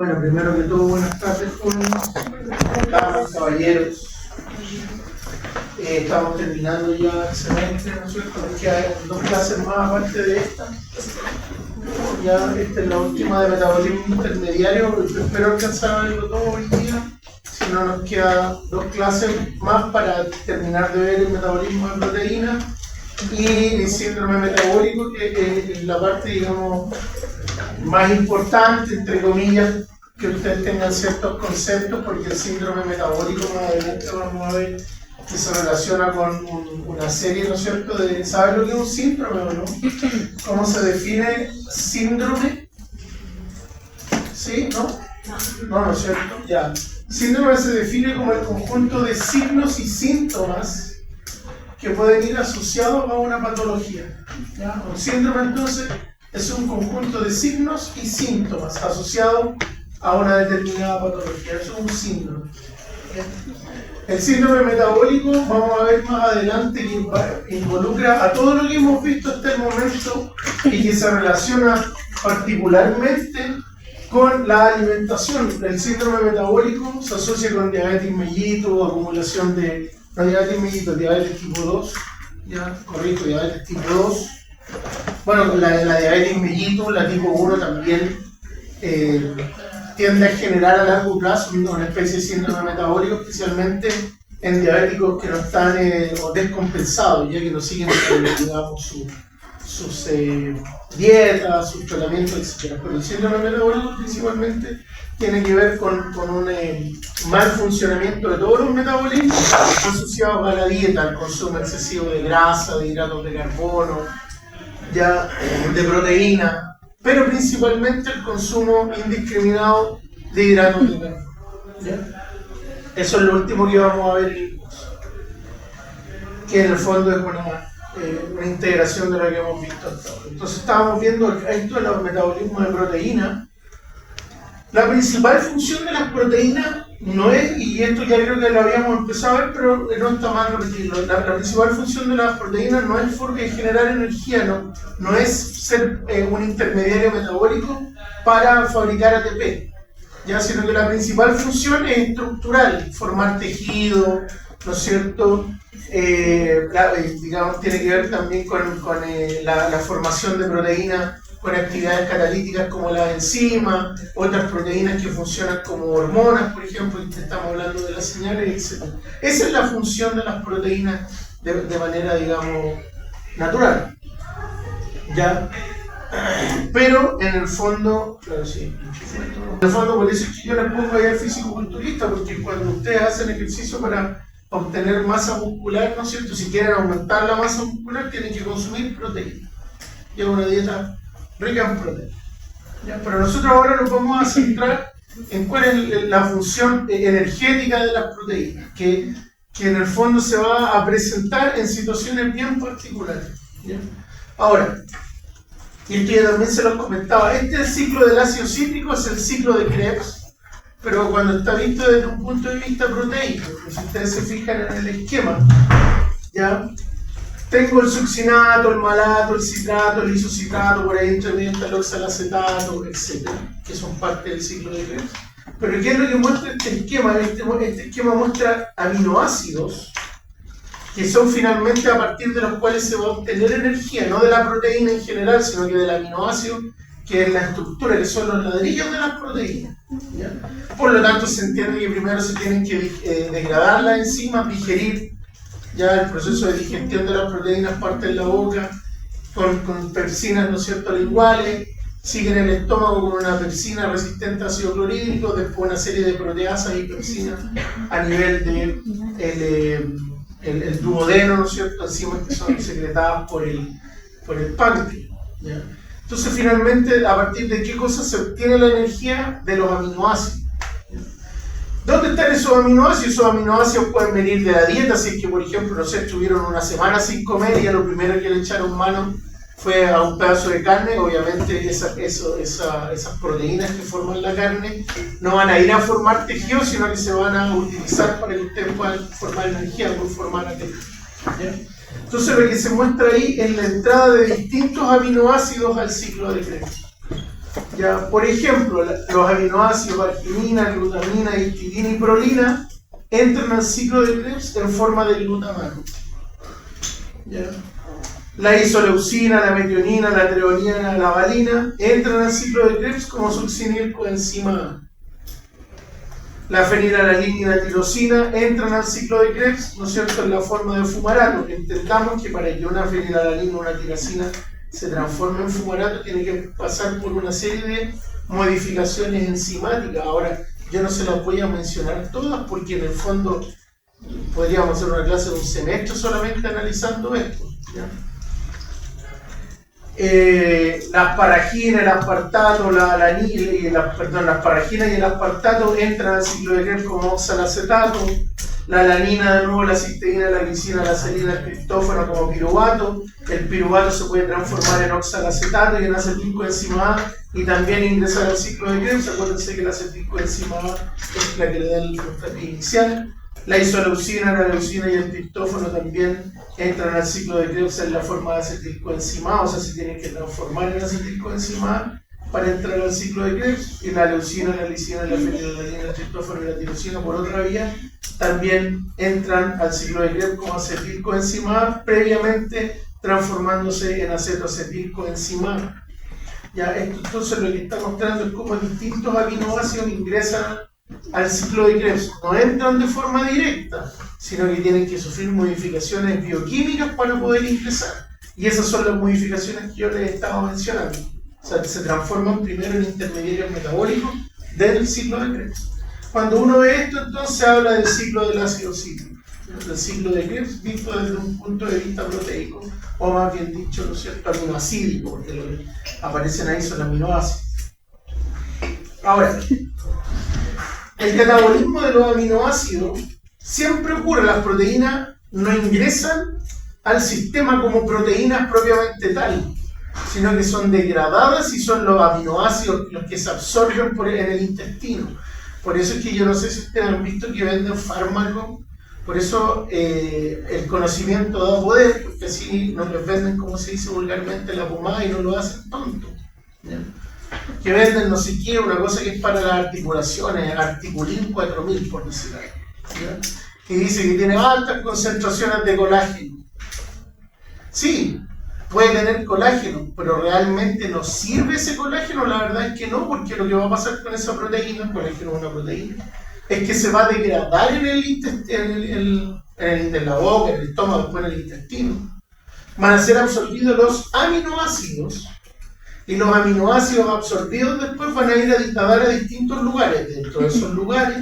Bueno, primero que todo, buenas tardes, damas, caballeros. Estamos terminando ya el semestre, ¿no es cierto? Nos quedan dos clases más aparte de esta. Ya esta es la última de metabolismo intermediario. Espero alcanzar a verlo todo hoy día. Si no, nos quedan dos clases más para terminar de ver el metabolismo de proteína y el síndrome metabólico, que es la parte, digamos, más importante, entre comillas, que ustedes tengan ciertos conceptos, porque el síndrome metabólico más adelante vamos a ver que se relaciona con una serie, ¿no es cierto?, de ¿saber lo que es un síndrome o no? ¿Cómo se define síndrome? ¿Sí? ¿No? No, ¿no es cierto? Ya. Síndrome se define como el conjunto de signos y síntomas que pueden ir asociados a una patología. ¿Ya? Un síndrome, entonces, es un conjunto de signos y síntomas asociados a una determinada patología. Eso es un síndrome. El síndrome metabólico, vamos a ver más adelante, que involucra a todo lo que hemos visto hasta el momento y que se relaciona particularmente con la alimentación. El síndrome metabólico se asocia con diabetes mellitus, acumulación de... no diabetes mellitus, diabetes tipo 2, ya, correcto, diabetes tipo 2. Bueno, la diabetes mellitus, la tipo 1 también tiende a generar a largo plazo una especie de síndrome metabólico, especialmente en diabéticos que no están o descompensados, ya que no siguen, digamos, sus dietas, sus tratamientos, etc. Pero el síndrome metabólico principalmente tiene que ver con un mal funcionamiento de todos los metabolismos asociados a la dieta, al consumo excesivo de grasa, de hidratos de carbono, ya de proteína, pero principalmente el consumo indiscriminado de hidratos de carbono. ¿Ya? Eso es lo último que vamos a ver en el curso, que en el fondo es una integración de lo que hemos visto hasta ahora. Entonces estábamos viendo esto de los metabolismos de proteína. La principal función de las proteínas no es, y esto ya creo que lo habíamos empezado a ver, pero no está mal repetirlo, la principal función de las proteínas no es generar energía, no es ser un intermediario metabólico para fabricar ATP, ¿ya? Sino que la principal función es estructural, formar tejido, ¿no es cierto? Digamos, tiene que ver también con la formación de proteínas con actividades catalíticas como las enzimas, otras proteínas que funcionan como hormonas, por ejemplo, y estamos hablando de las señales, etc. Esa es la función de las proteínas de manera, digamos, natural. ¿Ya? Pero en el fondo, claro, sí, en el fondo por eso es que yo les pongo ahí al físico-culturista, porque cuando ustedes hacen ejercicio para obtener masa muscular, ¿no es cierto? Si quieren aumentar la masa muscular, tienen que consumir proteína. Y es una dieta rica en proteína. ¿Ya? Pero nosotros ahora nos vamos a centrar en cuál es la función energética de las proteínas, que en el fondo se va a presentar en situaciones bien particulares. ¿Ya? Ahora, y esto ya también se los comentaba, el ciclo del ácido cítrico es el ciclo de Krebs, pero cuando está visto desde un punto de vista proteico, pues si ustedes se fijan en el esquema, ¿ya? Tengo el succinato, el malato, el citrato, el isocitrato, por ahí entre medio está el oxalacetato, etc., que son parte del ciclo de Krebs. Pero ¿qué es lo que muestra este esquema? Este esquema muestra aminoácidos, que son finalmente a partir de los cuales se va a obtener energía, no de la proteína en general, sino que del aminoácido, que es la estructura, que son los ladrillos de las proteínas. ¿Ya? Por lo tanto, se entiende que primero se tienen que degradar las enzimas, digerir. Ya el proceso de digestión de las proteínas parte en la boca con pepsinas, ¿no es cierto?, linguales, sigue en el estómago con una pepsina resistente a ácido clorhídrico, después una serie de proteasas y pepsinas a nivel del duodeno, ¿no es cierto?, enzimas que son secretadas por el páncreas. ¿Ya? Entonces, finalmente, ¿a partir de qué cosa se obtiene la energía? De los aminoácidos. ¿Dónde están esos aminoácidos? Esos aminoácidos pueden venir de la dieta, si es que, por ejemplo, no sé, estuvieron una semana sin comer y a lo primero que le echaron mano fue a un pedazo de carne. Obviamente esas proteínas que forman la carne no van a ir a formar tejido, sino que se van a utilizar para formar energía, por formar ATP. Entonces lo que se muestra ahí es la entrada de distintos aminoácidos al ciclo de Krebs. Ya, por ejemplo, los aminoácidos arginina, glutamina, histidina y prolina entran al ciclo de Krebs en forma de glutamato. ¿Ya? La isoleucina, la metionina, la treonina, la valina entran al ciclo de Krebs como succinil coenzima A. La fenilalanina y la tirosina entran al ciclo de Krebs, ¿no es cierto?, en la forma de fumarato. Entendamos que para que una fenilalanina o una tirosina se transforme en fumarato tiene que pasar por una serie de modificaciones enzimáticas. Ahora, yo no se las voy a mencionar todas porque en el fondo podríamos hacer una clase de un semestre solamente analizando esto, ¿ya? Las paraginas, el aspartato, las paraginas y el aspartato entran al ciclo de Krebs como oxalacetato, la alanina de nuevo, la cisteína, la glicina, la serina, el triptófano como piruvato. El piruvato se puede transformar en oxalacetato y en acetilcoenzima A y también ingresar al ciclo de Krebs. Acuérdense que la acetilcoenzima A es la que le da el puntapié inicial. La isoleucina, la leucina y el triptófano también entran al ciclo de Krebs en la forma de acetilcoenzima A, o sea, se tienen que transformar en acetilcoenzima A para entrar al ciclo de Krebs. Y la leucina, la glicina, la fenilalanina, el triptófano y la tirosina por otra vía también entran al ciclo de Krebs como acetilcoenzima A, previamente transformándose en acetoacetilcoenzima A. Ya, esto entonces lo que está mostrando es cómo distintos aminoácidos ingresan al ciclo de Krebs. No entran de forma directa, sino que tienen que sufrir modificaciones bioquímicas para poder ingresar. Y esas son las modificaciones que yo les estaba mencionando. O sea, se transforman primero en intermediarios metabólicos del ciclo de Krebs. Cuando uno ve esto, entonces habla del ciclo del ácido cíclico, del ciclo de Krebs visto desde un punto de vista proteico, o más bien dicho, ¿no es cierto?, aminoacídico, porque lo que aparecen ahí son aminoácidos. Ahora, el catabolismo de los aminoácidos siempre ocurre. Las proteínas no ingresan al sistema como proteínas propiamente tal, sino que son degradadas y son los aminoácidos los que se absorben en el intestino. Por eso es que yo no sé si ustedes han visto que venden fármacos. Por eso el conocimiento da poder, porque así nos les venden, como se dice vulgarmente, la pomada y no lo hacen tonto, ¿ya? Que venden no sé qué, una cosa que es para las articulaciones, Articulin 4000, por decir algo, ¿ya? Que dice que tiene altas concentraciones de colágeno. Sí, puede tener colágeno, pero ¿realmente nos sirve ese colágeno? La verdad es que no, porque lo que va a pasar con esa proteína, el colágeno es una proteína, es que se va a degradar en la boca, en el estómago, después en el intestino. Van a ser absorbidos los aminoácidos, y los aminoácidos absorbidos después van a ir a dar a distintos lugares. Dentro de esos lugares,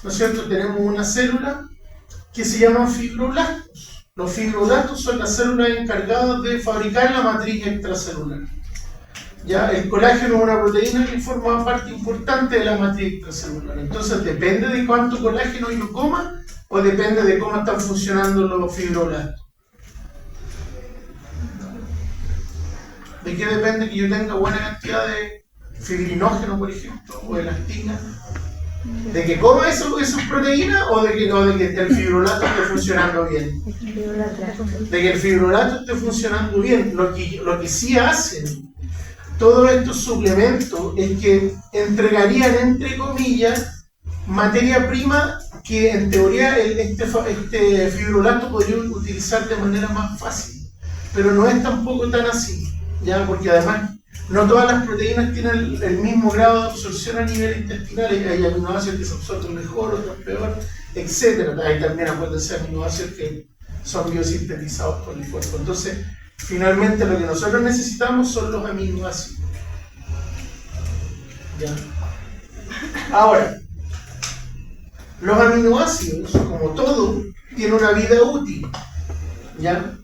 ¿no es cierto?, tenemos una célula que se llaman fibroblastos. Los fibroblastos son las células encargadas de fabricar la matriz extracelular. ¿Ya? El colágeno es una proteína que forma parte importante de la matriz extracelular. Entonces, depende de cuánto colágeno yo coma o depende de cómo están funcionando los fibroblastos. ¿De qué depende que yo tenga buena cantidad de fibrinógeno, por ejemplo, o elastina? ¿De que coma esas proteínas o de que el fibroblasto esté funcionando bien? De que el fibroblasto esté funcionando bien. Lo que sí hacen todos estos suplementos es que entregarían, entre comillas, materia prima que en teoría este fibroblasto podría utilizar de manera más fácil. Pero no es tampoco tan así, ¿ya? Porque además no todas las proteínas tienen el mismo grado de absorción a nivel intestinal. Hay aminoácidos que se absorben mejor, otros peor, etc. Hay también, acuérdense, aminoácidos que son biosintetizados por el cuerpo. Entonces, finalmente lo que nosotros necesitamos son los aminoácidos. ¿Ya? Ahora, los aminoácidos, como todo, tienen una vida útil, ¿ya?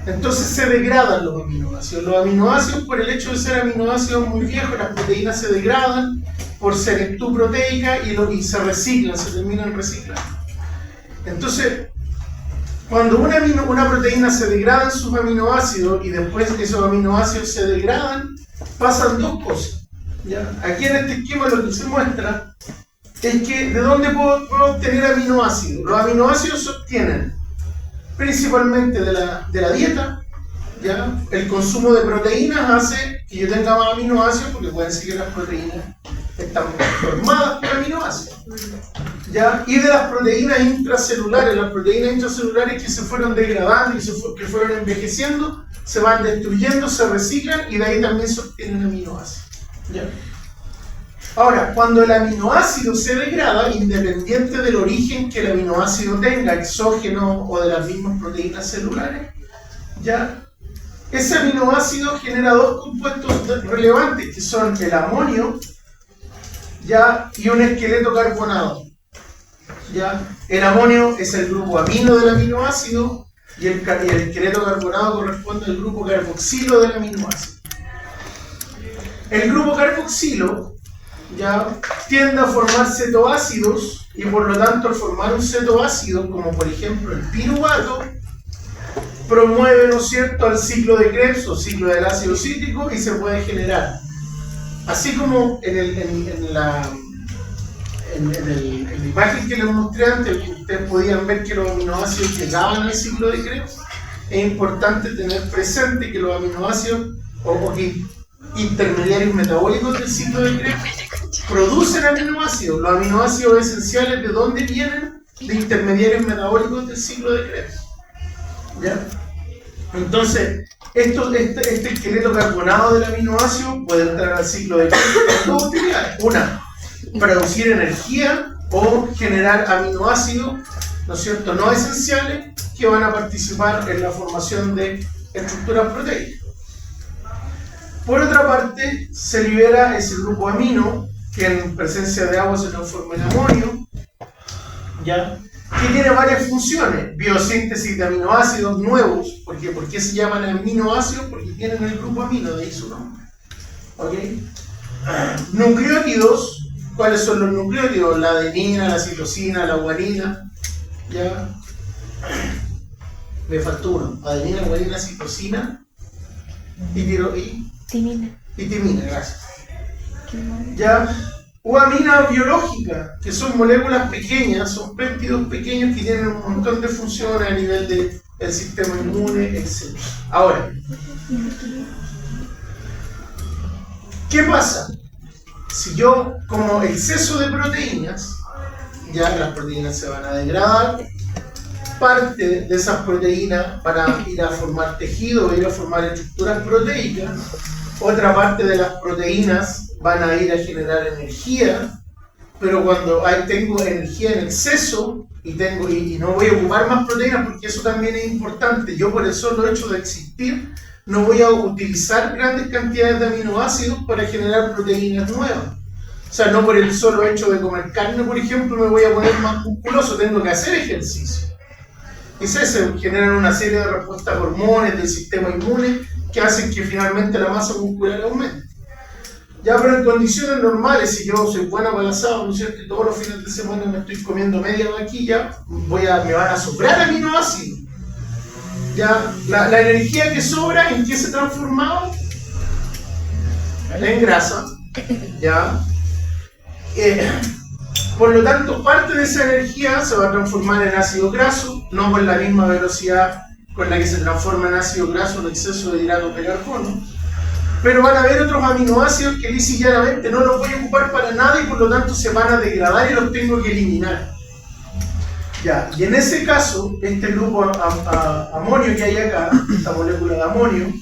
Entonces se degradan los aminoácidos. Los aminoácidos, por el hecho de ser aminoácidos muy viejos, las proteínas se degradan por selectud proteica y se reciclan, se terminan reciclando. Entonces, cuando una proteína se degrada en sus aminoácidos y después esos aminoácidos se degradan, pasan dos cosas, ¿ya? Aquí en este esquema lo que se muestra es que ¿de dónde puedo obtener aminoácidos? Los aminoácidos se obtienen principalmente de la dieta, ¿ya? El consumo de proteínas hace que yo tenga más aminoácidos, porque pueden ser que las proteínas están formadas por aminoácidos. ¿Ya? Y de las proteínas intracelulares que se fueron degradando y que fueron envejeciendo, se van destruyendo, se reciclan y de ahí también se obtienen aminoácidos. ¿Ya? Ahora, cuando el aminoácido se degrada, independiente del origen que el aminoácido tenga, exógeno o de las mismas proteínas celulares, ¿ya? Ese aminoácido genera dos compuestos relevantes, que son el amonio, ¿ya? Y un esqueleto carbonado, ¿ya? El amonio es el grupo amino del aminoácido y el esqueleto carbonado corresponde al grupo carboxilo del aminoácido. El grupo carboxilo, ¿ya? Tiende a formar cetoácidos y por lo tanto al formar un cetoácido, como por ejemplo el piruvato, promueve, ¿no es cierto?, al ciclo de Krebs o ciclo del ácido cítrico y se puede generar. Así como en la imagen que les mostré antes, ustedes podían ver que los aminoácidos llegaban al ciclo de Krebs. Es importante tener presente que los aminoácidos o que intermediarios metabólicos del ciclo de Krebs producen aminoácidos. Los aminoácidos esenciales, ¿de dónde vienen? De intermediarios metabólicos del ciclo de Krebs. ¿Ya? Entonces, este esqueleto carbonado del aminoácido puede entrar al ciclo de Krebs con dos utilidades. Una, producir energía o generar aminoácidos, ¿no es cierto?, no esenciales que van a participar en la formación de estructuras proteicas. Por otra parte, se libera ese grupo amino, que en presencia de agua se transforma en amonio, ¿ya? Que tiene varias funciones: biosíntesis de aminoácidos nuevos. ¿Por qué se llaman aminoácidos? Porque tienen el grupo amino, de ahí su nombre. ¿Ok? Nucleótidos. ¿Cuáles son los nucleótidos? La adenina, la citosina, la guanina. ¿Ya? Me faltó uno: adenina, guanina, citosina y timina, gracias. ¿Ya? O amina biológica, que son moléculas pequeñas, son péptidos pequeños que tienen un montón de funciones a nivel del sistema inmune, etc. Ahora, ¿qué pasa? Si yo como exceso de proteínas, ya las proteínas se van a degradar, parte de esas proteínas van a ir a formar tejido, ir a formar estructuras proteicas, otra parte de las proteínas van a ir a generar energía, pero cuando tengo energía en exceso y no voy a ocupar más proteínas, porque eso también es importante, yo por el solo hecho de existir no voy a utilizar grandes cantidades de aminoácidos para generar proteínas nuevas. O sea, no por el solo hecho de comer carne, por ejemplo, me voy a poner más musculoso, tengo que hacer ejercicio. Y se generan una serie de respuestas hormonales del sistema inmune que hacen que finalmente la masa muscular aumente. Ya, pero en condiciones normales, si yo soy bueno para el asado, ¿no es cierto?, y todos los fines de semana me estoy comiendo media vaquilla, me van a sobrar aminoácidos. Ya, la energía que sobra, ¿en qué se ha transformado? En grasa. Ya. Por lo tanto, parte de esa energía se va a transformar en ácido graso, no con la misma velocidad con la que se transforma en ácido graso el exceso de hidratos de carbono, pero van a haber otros aminoácidos que lisa y llanamente no los voy a ocupar para nada y por lo tanto se van a degradar y los tengo que eliminar. Ya, y en ese caso, este grupo amonio que hay acá, esta molécula de amonio,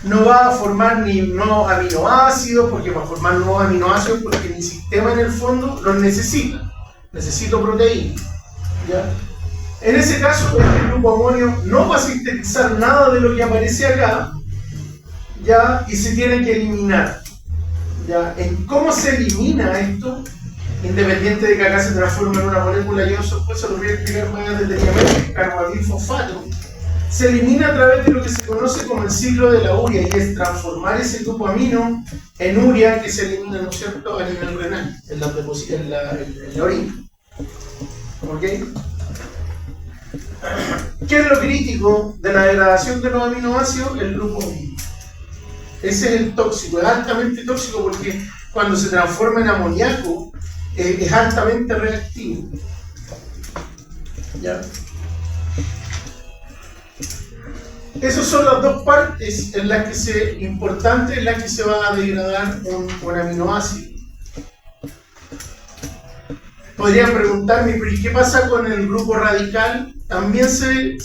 no va a formar ni nuevos aminoácidos, porque va a formar nuevos aminoácidos porque mi sistema en el fondo los necesita. Necesito proteínas. ¿Ya? En ese caso, este grupo amonio no va a sintetizar nada de lo que aparece acá, ¿ya? Y se tiene que eliminar. ¿Ya? ¿Cómo se elimina esto? Independiente de que acá se transforme en una molécula, yo después se lo voy a explicar más detalladamente, carboxilfosfato. Se elimina a través de lo que se conoce como el ciclo de la urea, y es transformar ese grupo amino en urea que se elimina, ¿no es cierto?, a nivel renal, en la orina. ¿Ok? ¿Qué es lo crítico de la degradación de los aminoácidos? El grupo amino. Ese es el tóxico, es altamente tóxico porque cuando se transforma en amoníaco es altamente reactivo. ¿Ya? Esas son las dos partes en las que importantes en las que se va a degradar un aminoácido. Podrían preguntarme, ¿pero y qué pasa con el grupo radical? También se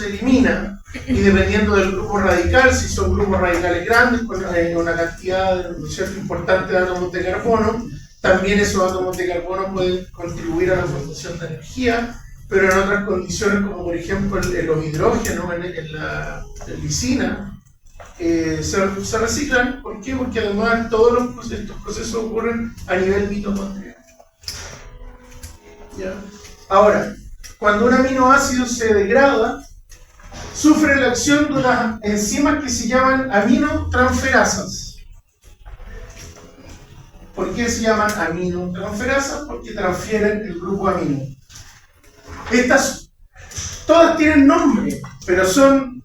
elimina, y dependiendo del grupo radical, si son grupos radicales grandes con una cantidad importante de átomos de carbono, también esos átomos de carbono pueden contribuir a la formación de energía, pero en otras condiciones, como por ejemplo los hidrógenos en la lisina, se reciclan. ¿Por qué? Porque además todos estos procesos ocurren a nivel mitocondrial. ¿Ya? Ahora, cuando un aminoácido se degrada, sufre la acción de unas enzimas que se llaman aminotransferasas. ¿Por qué se llaman aminotransferasas? Porque transfieren el grupo amino. Estas todas tienen nombre, pero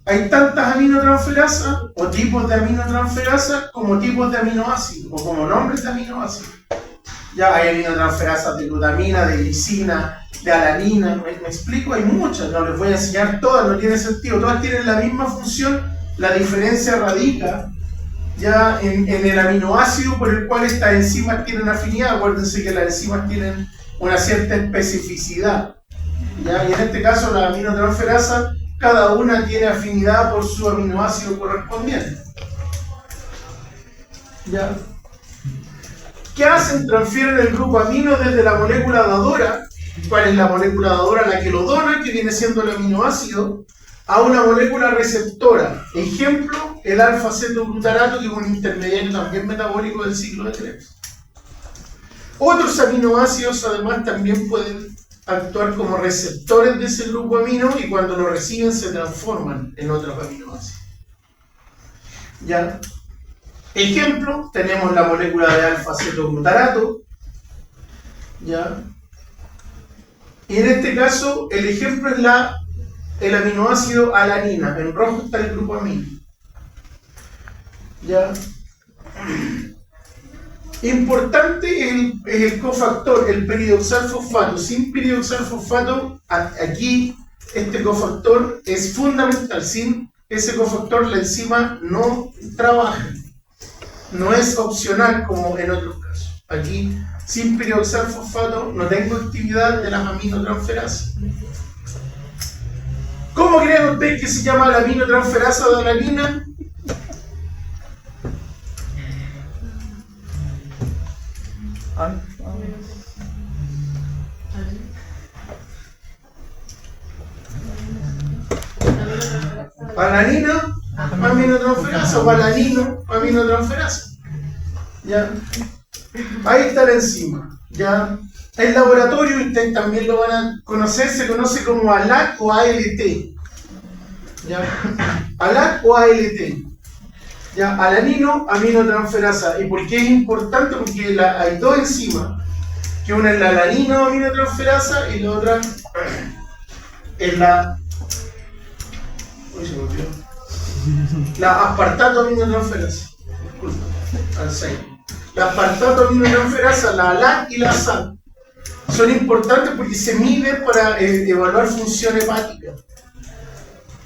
hay tantas aminotransferasas o tipos de aminotransferasas como tipos de aminoácidos o como nombres de aminoácidos. Ya hay aminotransferasas de glutamina, de lisina, de alanina, ¿me explico? Hay muchas, no les voy a enseñar todas, no tiene sentido, todas tienen la misma función, la diferencia radica ya en el aminoácido por el cual estas enzimas tienen afinidad. Acuérdense que las enzimas tienen una cierta especificidad, ¿ya? Y en este caso las aminotransferasas, cada una tiene afinidad por su aminoácido correspondiente, ¿ya? ¿Qué hacen? Transfieren el grupo amino desde la molécula dadora. ¿Cuál es la molécula dadora? La que lo dona, que viene siendo el aminoácido, a una molécula receptora. Ejemplo, el alfa-cetoglutarato, que es un intermediario también metabólico del ciclo de Krebs. Otros aminoácidos además también pueden actuar como receptores de ese grupo amino y cuando lo reciben se transforman en otros aminoácidos. ¿Ya? Ejemplo, tenemos la molécula de alfa-cetoglutarato, ¿ya? Y en este caso, el ejemplo es el aminoácido alanina. En rojo está el grupo amino, ¿ya? Importante es el cofactor, el piridoxal fosfato. Sin piridoxal fosfato, aquí este cofactor es fundamental. Sin ese cofactor, la enzima no trabaja. No es opcional como en otros casos. Aquí, sin piridoxal fosfato, no tengo actividad de las aminotransferasas. ¿Cómo creen ustedes que se llama la aminotransferasa de alanina? Alanina, aminotransferasa, o alanino, aminotransferasa. ¿Ya? Ahí está la enzima. ¿Ya? El laboratorio, ustedes también lo van a conocer, se conoce como ALAT o ALT. ¿Ya? ALAT o ALT. ¿Ya? Alanino, aminotransferasa. ¿Y por qué es importante? Porque hay dos enzimas, que una es la alanino aminotransferasa y la otra es la aspartato aminotransferasa. Disculpa, Alzheimer. La aspartato aminotransferasa, la ALAT y la SAT, son importantes porque se miden para evaluar función hepática.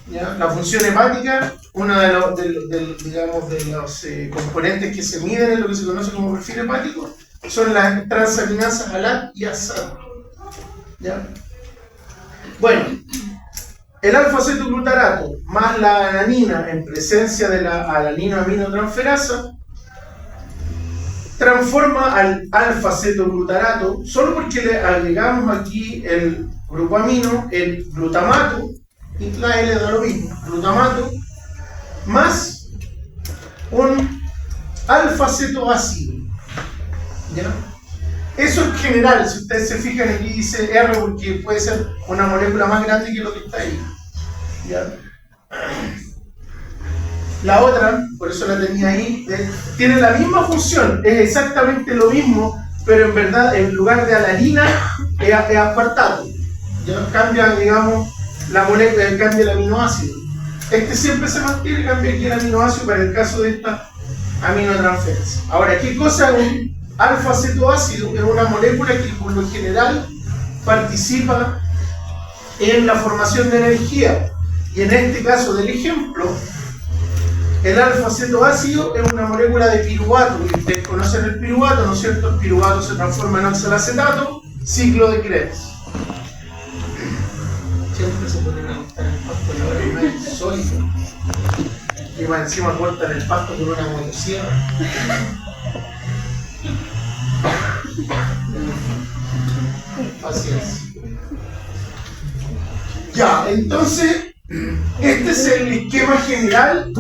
¿Ya? La función hepática, uno de los componentes que se miden en lo que se conoce como perfil hepático, son las transaminasas ALAT y ASAT. ¿Ya? Bueno, el alfa-cetoglutarato más la alanina en presencia de la alanino-aminotransferasa transforma al alfa-cetoglutarato, solo porque le agregamos aquí el grupo amino, el glutamato, y la L da lo mismo, glutamato, más un alfa-cetoácido. ¿Ya? Eso en general, si ustedes se fijan aquí dice R porque puede ser una molécula más grande que lo que está ahí. ¿Ya? La otra, por eso la tenía ahí, tiene la misma función, es exactamente lo mismo, pero en verdad en lugar de alanina es aspartato. ¿Ya? Cambia, digamos, la molécula, cambia el aminoácido. Este siempre se mantiene, cambia aquí el aminoácido para el caso de esta aminotransferasa. Ahora, ¿qué cosa es un alfa-cetoácido? Es una molécula que por lo general participa en la formación de energía. Y en este caso del ejemplo, el alfa-acetoácido es una molécula de piruvato, y ustedes conocen el piruvato, ¿no es cierto? El piruvato se transforma en oxalacetato, ciclo de Krebs. Siempre se ponen a cortar el pasto en la hora y media, sólido. Y más encima cortan el pasto con una motosierra. Así es. Ya, entonces, este es el esquema general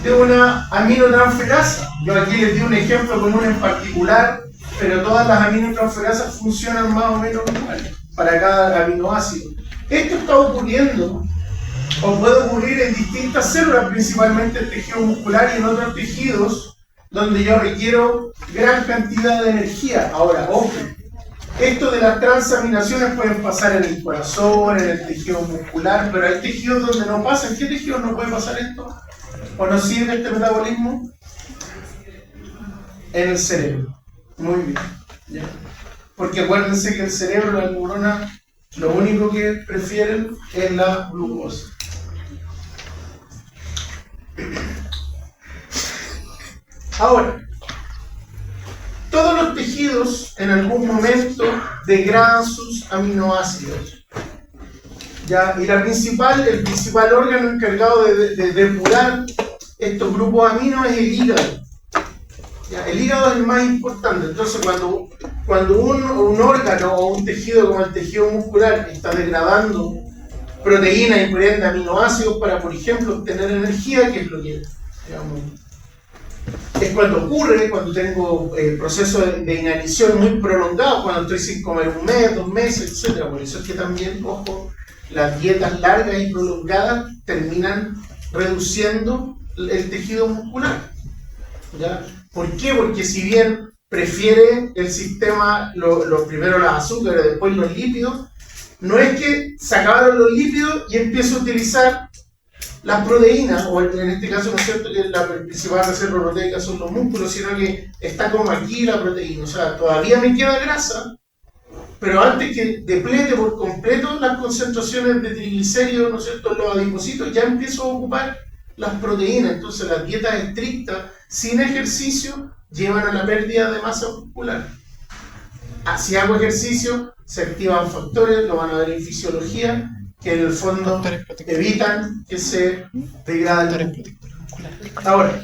de una aminotransferasa. Yo aquí les di un ejemplo con una en particular, pero todas las aminotransferasas funcionan más o menos igual para cada aminoácido. Esto está ocurriendo, o puede ocurrir en distintas células, principalmente en tejido muscular y en otros tejidos, donde yo requiero gran cantidad de energía. Ahora, ojo, esto de las transaminaciones pueden pasar en el corazón, en el tejido muscular, pero hay tejidos donde no pasa. ¿En qué tejidos no puede pasar esto? ¿O no sirve este metabolismo? En el cerebro. Muy bien. ¿Ya? Porque acuérdense que el cerebro, la neurona, lo único que prefieren es la glucosa. Ahora, todos los tejidos en algún momento degradan sus aminoácidos. ¿Ya? Y el principal órgano encargado de depurar estos grupos amino es el hígado. ¿Ya? El hígado es el más importante. Entonces, cuando un órgano o un tejido como el tejido muscular está degradando proteínas y por ende aminoácidos para, por ejemplo, obtener energía, ¿qué es lo que digamos? Es cuando ocurre, cuando tengo procesos de inanición muy prolongados, cuando estoy sin comer un mes, 2 meses, etc. Por eso es que también, ojo, las dietas largas y prolongadas terminan reduciendo el tejido muscular. ¿Ya? ¿Por qué? Porque si bien prefiere el sistema, primero las azúcares, después los lípidos, no es que se acabaron los lípidos y empiezo a utilizar las proteínas, o en este caso, ¿no es cierto?, que la principal reserva proteica son los músculos, sino que está como aquí la proteína. O sea, todavía me queda grasa, pero antes que deplete por completo las concentraciones de triglicéridos, ¿no es cierto?, los adipocitos, ya empiezo a ocupar las proteínas. Entonces, las dietas estrictas, sin ejercicio, llevan a la pérdida de masa muscular. Si hago ejercicio, se activan factores, lo van a ver en fisiología, que en el fondo evitan que se degrade el músculo. Ahora,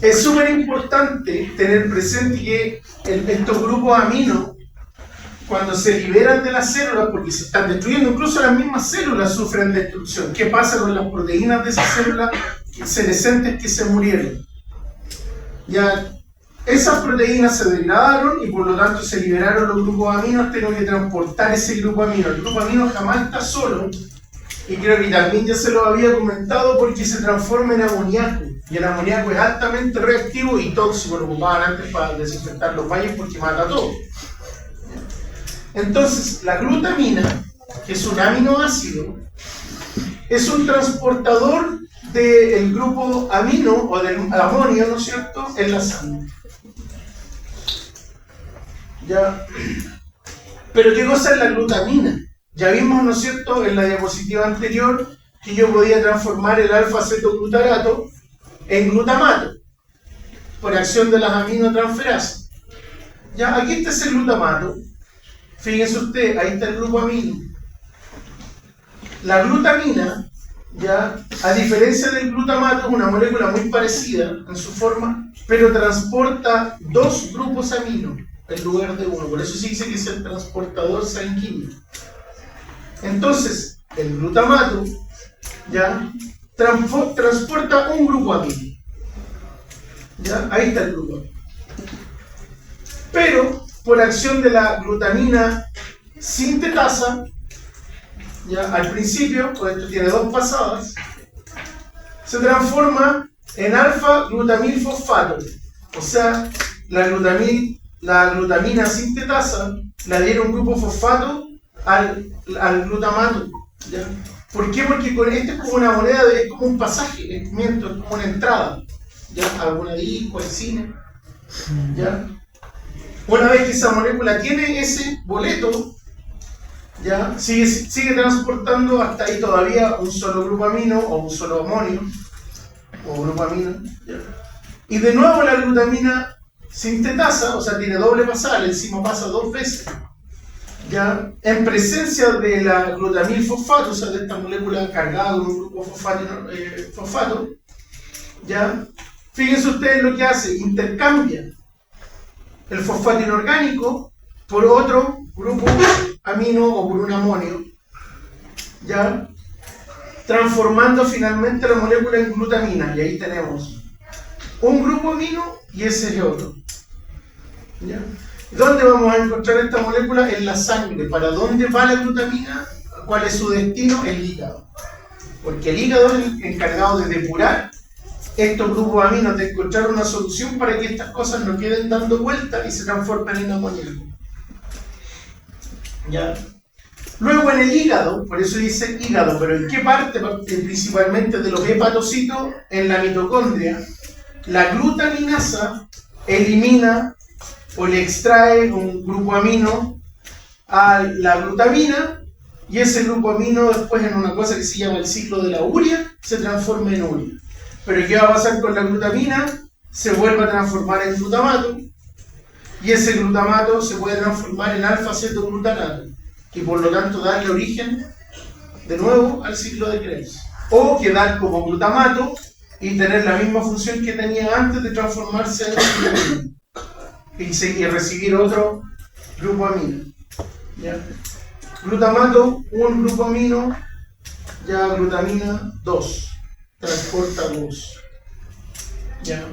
es súper importante tener presente que estos grupos amino, cuando se liberan de las células, porque se están destruyendo, incluso las mismas células sufren destrucción. ¿Qué pasa con las proteínas de esas células senescentes que se murieron? Ya, esas proteínas se degradaron y por lo tanto se liberaron los grupos aminos. Tengo que transportar ese grupo amino. El grupo amino jamás está solo, y creo que también ya se lo había comentado, porque se transforma en amoníaco, y el amoníaco es altamente reactivo y tóxico. Lo ocupaban antes para desinfectar los baños porque mata todo. Entonces, la glutamina, que es un aminoácido, es un transportador del grupo amino o del amonio, ¿no es cierto?, en la sangre. ¿Ya? Pero ¿qué cosa es la glutamina? Ya vimos, ¿no es cierto?, en la diapositiva anterior, que yo podía transformar el alfa-acetoglutarato en glutamato por acción de las aminotransferasas. Ya, aquí está ese glutamato. Fíjense usted, ahí está el grupo amino. La glutamina, ya, a diferencia del glutamato, es una molécula muy parecida en su forma, pero transporta 2 grupos amino en lugar de uno. Por eso se dice que es el transportador sanguíneo. Entonces, el glutamato, ya, transporta un grupo amino. ¿Ya? Ahí está el grupo amino. Pero, por acción de la glutamina sintetasa, ya, al principio, pues esto tiene 2 pasadas, se transforma en alfa-glutamilfosfato. O sea, la glutamina sintetasa la adhiere un grupo fosfato al glutamato. ¿Ya? ¿Por qué? Porque con esto es como una moneda, es como un pasaje, es como una entrada, ¿ya? A alguna disco, al cine. ¿Ya? Una vez que esa molécula tiene ese boleto, ¿ya? Sigue transportando hasta ahí todavía un solo grupo amino o un solo amonio o grupo amino, ¿ya? Y de nuevo la glutamina sintetasa, o sea, tiene doble pasada, la enzima pasa 2 veces, ¿ya? En presencia de la glutamil fosfato, o sea, de esta molécula cargada con un grupo fosfato, ¿ya? Fíjense ustedes lo que hace, intercambia el fosfato inorgánico por otro grupo amino o por un amonio, ¿ya? Transformando finalmente la molécula en glutamina, y ahí tenemos un grupo amino y ese es el otro, ¿ya? ¿Dónde vamos a encontrar esta molécula? En la sangre. ¿Para dónde va la glutamina? ¿Cuál es su destino? El hígado. Porque el hígado es el encargado de depurar estos grupos aminos, de encontrar una solución para que estas cosas no queden dando vueltas y se transformen en amoníaco. ¿Ya? Luego en el hígado, por eso dice hígado, pero ¿en qué parte? Principalmente de los hepatocitos, en la mitocondria, la glutaminasa elimina o le extrae un grupo amino a la glutamina, y ese grupo amino después en una cosa que se llama el ciclo de la urea se transforma en urea. Pero ¿qué va a pasar con la glutamina? Se vuelve a transformar en glutamato, y ese glutamato se puede transformar en alfa-cetoglutarato y por lo tanto darle origen de nuevo al ciclo de Krebs, o quedar como glutamato y tener la misma función que tenía antes de transformarse en glutamina y recibir otro grupo amino, ¿ya? Glutamato, un grupo amino, ya glutamina 2, transporta 2, ¿ya?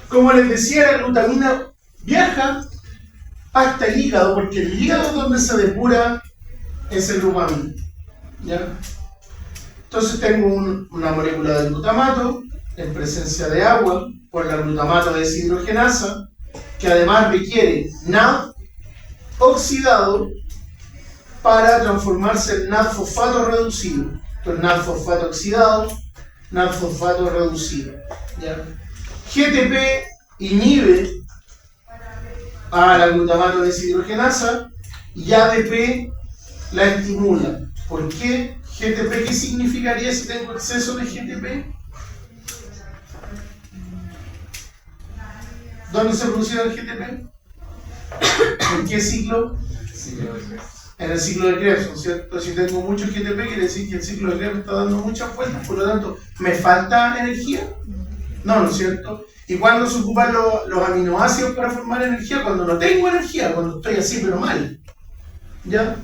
Como les decía, la glutamina viaja hasta el hígado, porque el hígado es donde se depura ese grupo amino, ¿ya? Entonces tengo una molécula de glutamato en presencia de agua por la glutamato deshidrogenasa, que además requiere NAD oxidado para transformarse en NAD fosfato reducido. Entonces NAD fosfato oxidado, NAD fosfato reducido, ¿ya? GTP inhibe a la glutamato deshidrogenasa y ADP la estimula. ¿Por qué? GTP, ¿qué significaría si tengo exceso de GTP? ¿Dónde se produce el GTP? ¿En qué ciclo? En el ciclo de Krebs, ¿no es cierto? Si tengo mucho GTP, quiere decir que el ciclo de Krebs está dando muchas vueltas, por lo tanto, ¿me falta energía? No, ¿no es cierto? ¿Y cuándo se ocupan los aminoácidos para formar energía? Cuando no tengo energía, cuando estoy así pero mal, ¿ya?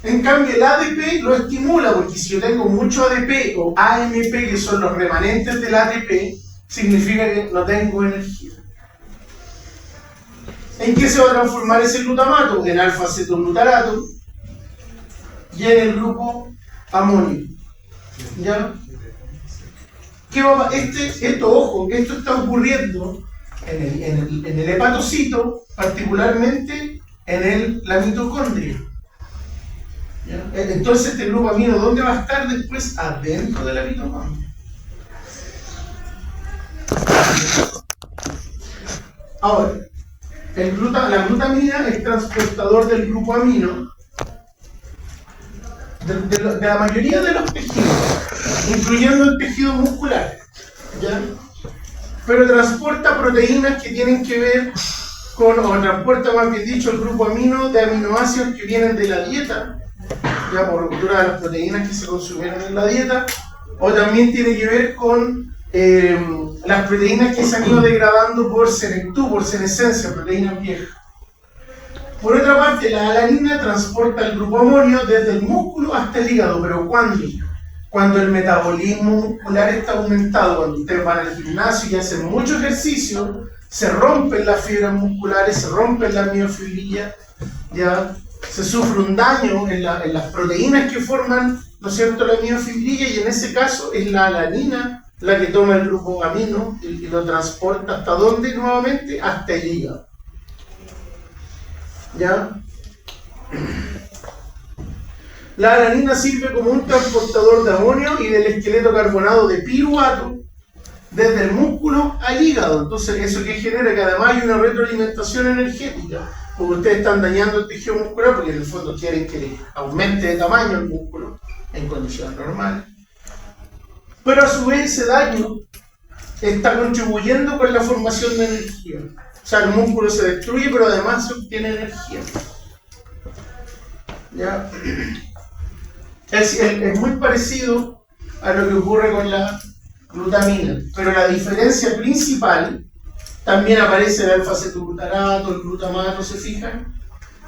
En cambio el ADP lo estimula, porque si yo tengo mucho ADP o AMP, que son los remanentes del ATP, significa que no tengo energía. ¿En qué se va a transformar ese glutamato? En alfa-cetoglutarato y en el grupo amonio, ¿ya? ¿Qué va esto, ojo, que esto está ocurriendo en el hepatocito, particularmente en la mitocondria, ¿ya? Entonces este grupo amino, ¿dónde va a estar después? Adentro de la mitocondria. Ahora, la glutamina es transportador del grupo amino de la mayoría de los tejidos, incluyendo el tejido muscular, ¿ya? Pero transporta proteínas que tienen que ver con, o transporta más bien dicho, el grupo amino de aminoácidos que vienen de la dieta, ya por ruptura de las proteínas que se consumieron en la dieta, o también tiene que ver con las proteínas que se han ido degradando por senectú, por senescencia, proteínas viejas. Por otra parte, la alanina transporta el grupo amonio desde el músculo hasta el hígado, pero ¿cuándo? Cuando el metabolismo muscular está aumentado, cuando ustedes van al gimnasio y hacen mucho ejercicio, se rompen las fibras musculares, se rompen las miofibrillas, ya se sufre un daño en las proteínas que forman, ¿no es cierto?, la miofibrilla, y en ese caso es la alanina la que toma el grupo amino y lo transporta ¿hasta dónde nuevamente? Hasta el hígado, ¿ya? La alanina sirve como un transportador de amonio y del esqueleto carbonado de piruvato desde el músculo al hígado. Entonces, ¿eso que genera? Que además hay una retroalimentación energética. porque ustedes están dañando el tejido muscular porque en el fondo quieren que aumente de tamaño el músculo en condiciones normales. Pero a su vez ese daño está contribuyendo con la formación de energía. O sea, el músculo se destruye, pero además se obtiene energía. ¿Ya? Es muy parecido a lo que ocurre con la glutamina, pero la diferencia principal, también aparece el alfa-cetoglutarato, el glutamato, ¿se fijan?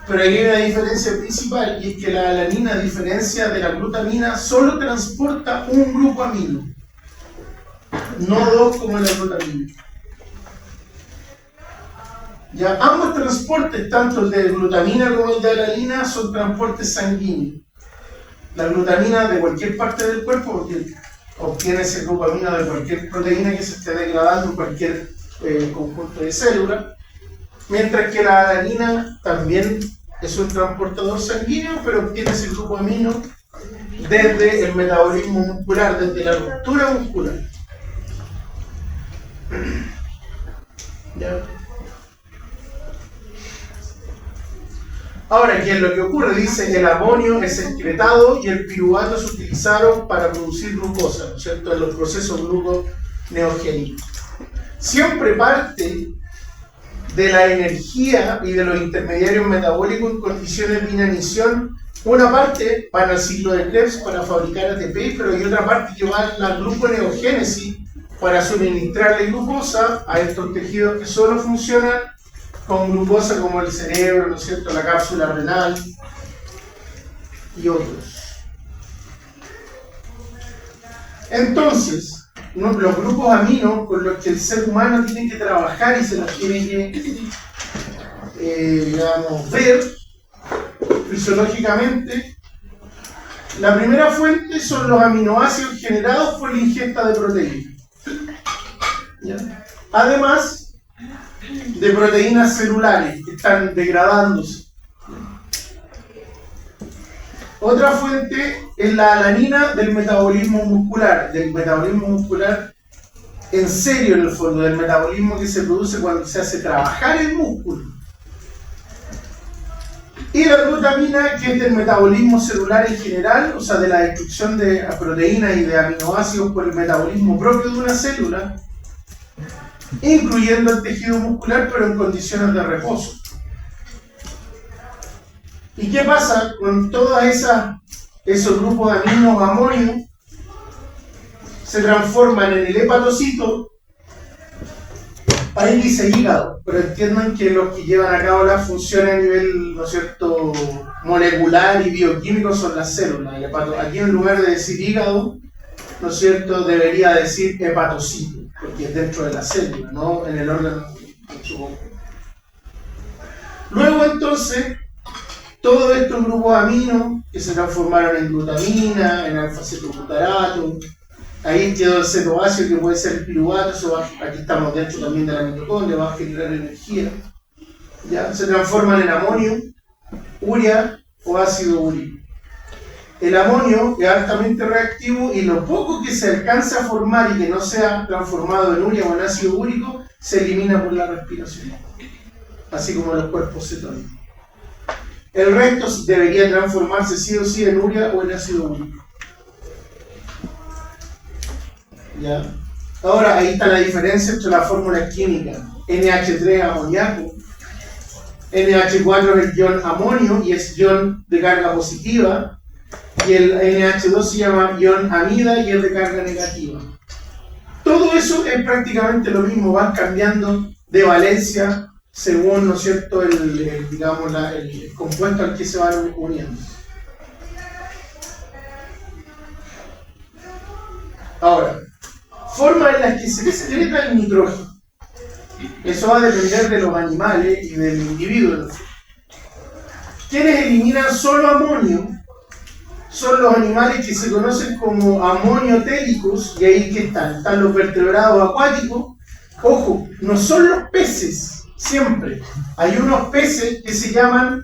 Pero aquí hay una diferencia principal, y es que la alanina, a diferencia de la glutamina, solo transporta un grupo amino, no dos como en la glutamina. Ya, ambos transportes, tanto el de glutamina como el de alanina, son transportes sanguíneos. La glutamina de cualquier parte del cuerpo, porque obtiene ese grupo amino de cualquier proteína que se esté degradando en cualquier conjunto de células, mientras que la alanina también es un transportador sanguíneo, pero obtiene ese grupo amino desde el metabolismo muscular, desde la ruptura muscular. ¿Ya? Ahora, ¿qué es lo que ocurre? Dice, el amonio es excretado y el piruvato se utilizaron para producir glucosa, ¿no es cierto?, en los procesos gluconeogénicos. Siempre parte de la energía y de los intermediarios metabólicos en condiciones de inanición. Una parte van al ciclo de Krebs para fabricar ATP, pero hay otra parte que va a la gluconeogénesis para suministrarle glucosa a estos tejidos que solo funcionan con glucosa, como el cerebro, ¿no es cierto?, la cápsula renal y otros. Entonces, los grupos aminos con los que el ser humano tiene que trabajar y se los tiene que, digamos, ver fisiológicamente, la primera fuente son los aminoácidos generados por la ingesta de proteínas. ¿Ya? Además de proteínas celulares que están degradándose. Otra fuente es la alanina del metabolismo muscular en serio, en el fondo, del metabolismo que se produce cuando se hace trabajar el músculo. Y la glutamina, que es del metabolismo celular en general, o sea, de la destrucción de proteínas y de aminoácidos por el metabolismo propio de una célula, incluyendo el tejido muscular, pero en condiciones de reposo. ¿Y qué pasa con todos esos grupos de aminos amonio? Se transforman en el hepatocito. Ahí dice hígado, pero entiendan que los que llevan a cabo las funciones a nivel, ¿no es cierto?, molecular y bioquímico son las células. Aquí en lugar de decir hígado, ¿no es cierto?, debería decir hepatocito, porque es dentro de la célula, no en el órgano en su conjunto. Luego entonces, todos estos grupos aminos que se transformaron en glutamina, en alfa-cetoglutarato, ahí quedó el cetoácido que puede ser el piruvato, eso aquí estamos dentro también de la mitocondria, va a generar energía. ¿Ya? Se transforman en amonio, urea o ácido úrico. El amonio es altamente reactivo y lo poco que se alcanza a formar y que no sea transformado en urea o en ácido úrico se elimina por la respiración, así como los cuerpos cetónicos. El resto debería transformarse sí o sí en urea o en ácido úrico. ¿Ya? Ahora, ahí está la diferencia entre las fórmulas químicas. NH3 amoníaco, NH4 es el ion amonio y es ion de carga positiva, y el NH2 se llama ion amida y es de carga negativa. Todo eso es prácticamente lo mismo, van cambiando de valencia según, ¿no es cierto?, el compuesto al que se van uniendo. Ahora, formas en las que se excreta el nitrógeno. Eso va a depender de los animales y del individuo. Quienes eliminan solo amonio son los animales que se conocen como amoniotélicos, y ahí que están los vertebrados acuáticos. Ojo, no son los peces, siempre. Hay unos peces que se llaman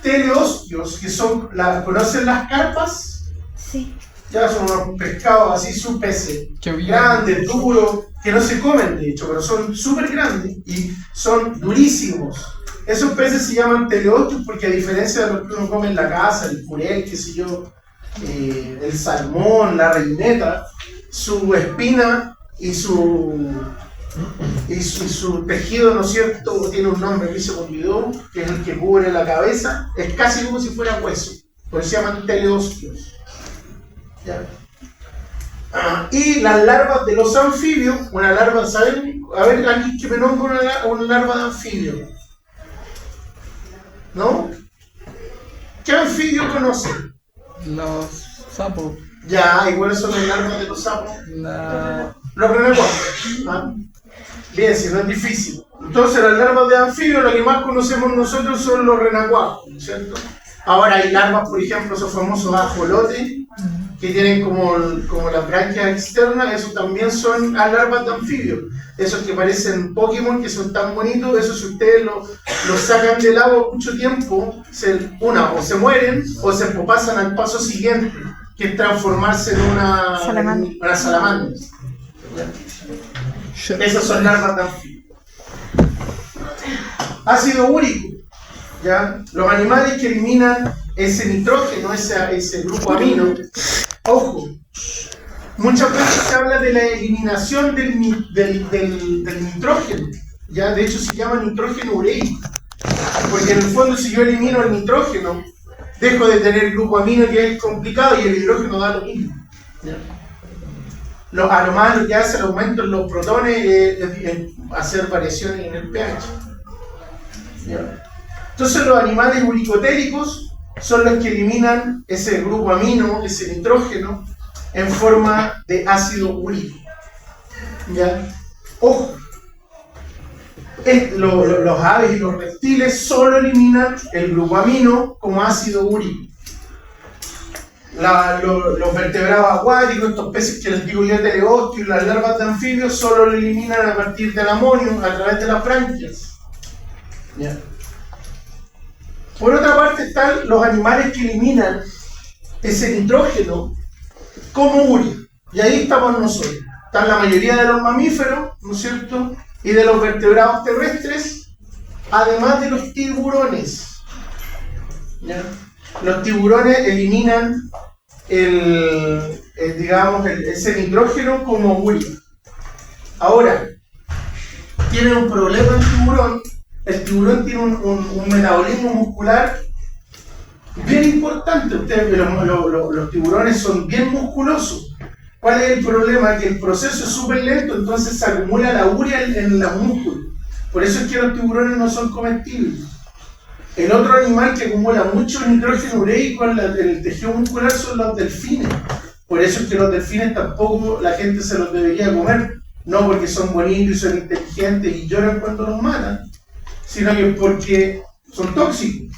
teleostios, que son, ¿conocen las carpas? Sí. Ya son unos pescados así, peces grandes, duros, que no se comen de hecho, pero son súper grandes y son durísimos. Esos peces se llaman teleostios porque a diferencia de los que uno come en la casa, el puré, qué sé yo, el salmón, la reineta, su espina y su tejido, ¿no es cierto?, tiene un nombre que se me olvidó, que es el que cubre la cabeza, es casi como si fuera hueso, por eso se llaman teleostios. ¿Ya? Y las larvas de los anfibios, una larva, ¿saben? A ver, aquí que me nombra una larva de anfibio. ¿No? ¿Qué anfibio conocen? Los sapos. Ya, ¿y cuáles son las larvas de los sapos? Los renacuajos. ¿Ah? Bien, si no es difícil. Entonces, las larvas de anfibios, lo que más conocemos nosotros son los renacuajos, ¿cierto? Ahora hay larvas, por ejemplo, esos famosos ajolotes, que tienen como las branquias externas, esos también son larvas de anfibios. Esos que parecen Pokémon, que son tan bonitos, esos si ustedes los sacan del agua mucho tiempo, o se mueren o se pasan al paso siguiente, que es transformarse en una salamandra. Esas son larvas de anfibios. Ácido úrico. ¿Ya? Los animales que eliminan ese nitrógeno, ese grupo amino, ojo, muchas veces se habla de la eliminación del nitrógeno, ¿ya? De hecho se llama nitrógeno ureico, porque en el fondo si yo elimino el nitrógeno, dejo de tener el grupo amino, que es complicado, y el hidrógeno da lo mismo. ¿Ya? Lo que hace el aumento en los protones es hacer variaciones en el pH. ¿Ya? Entonces los animales uricotéricos son los que eliminan ese grupo amino, ese nitrógeno, en forma de ácido úrico. ¿Ya? Ojo, los aves y los reptiles solo eliminan el grupo amino como ácido úrico. Los vertebrados acuáticos, estos peces que les digo yo, teleostios, y las larvas de anfibios, solo lo eliminan a partir del amonio, a través de las branquias. ¿Ya? Por otra parte están los animales que eliminan ese nitrógeno como urea. Y ahí estamos nosotros. Están la mayoría de los mamíferos, ¿no es cierto? Y de los vertebrados terrestres, además de los tiburones. ¿Ya? Los tiburones eliminan ese nitrógeno como urea. Ahora, tiene un problema el tiburón. El tiburón tiene un metabolismo muscular bien importante. Los tiburones son bien musculosos. ¿Cuál es el problema? Que el proceso es súper lento, entonces se acumula la urea en los músculos. Por eso es que los tiburones no son comestibles. El otro animal que acumula mucho nitrógeno ureico en el tejido muscular son los delfines. Por eso es que los delfines tampoco la gente se los debería comer. No porque son bonitos y son inteligentes y lloran cuando los matan, sino que porque son tóxicos.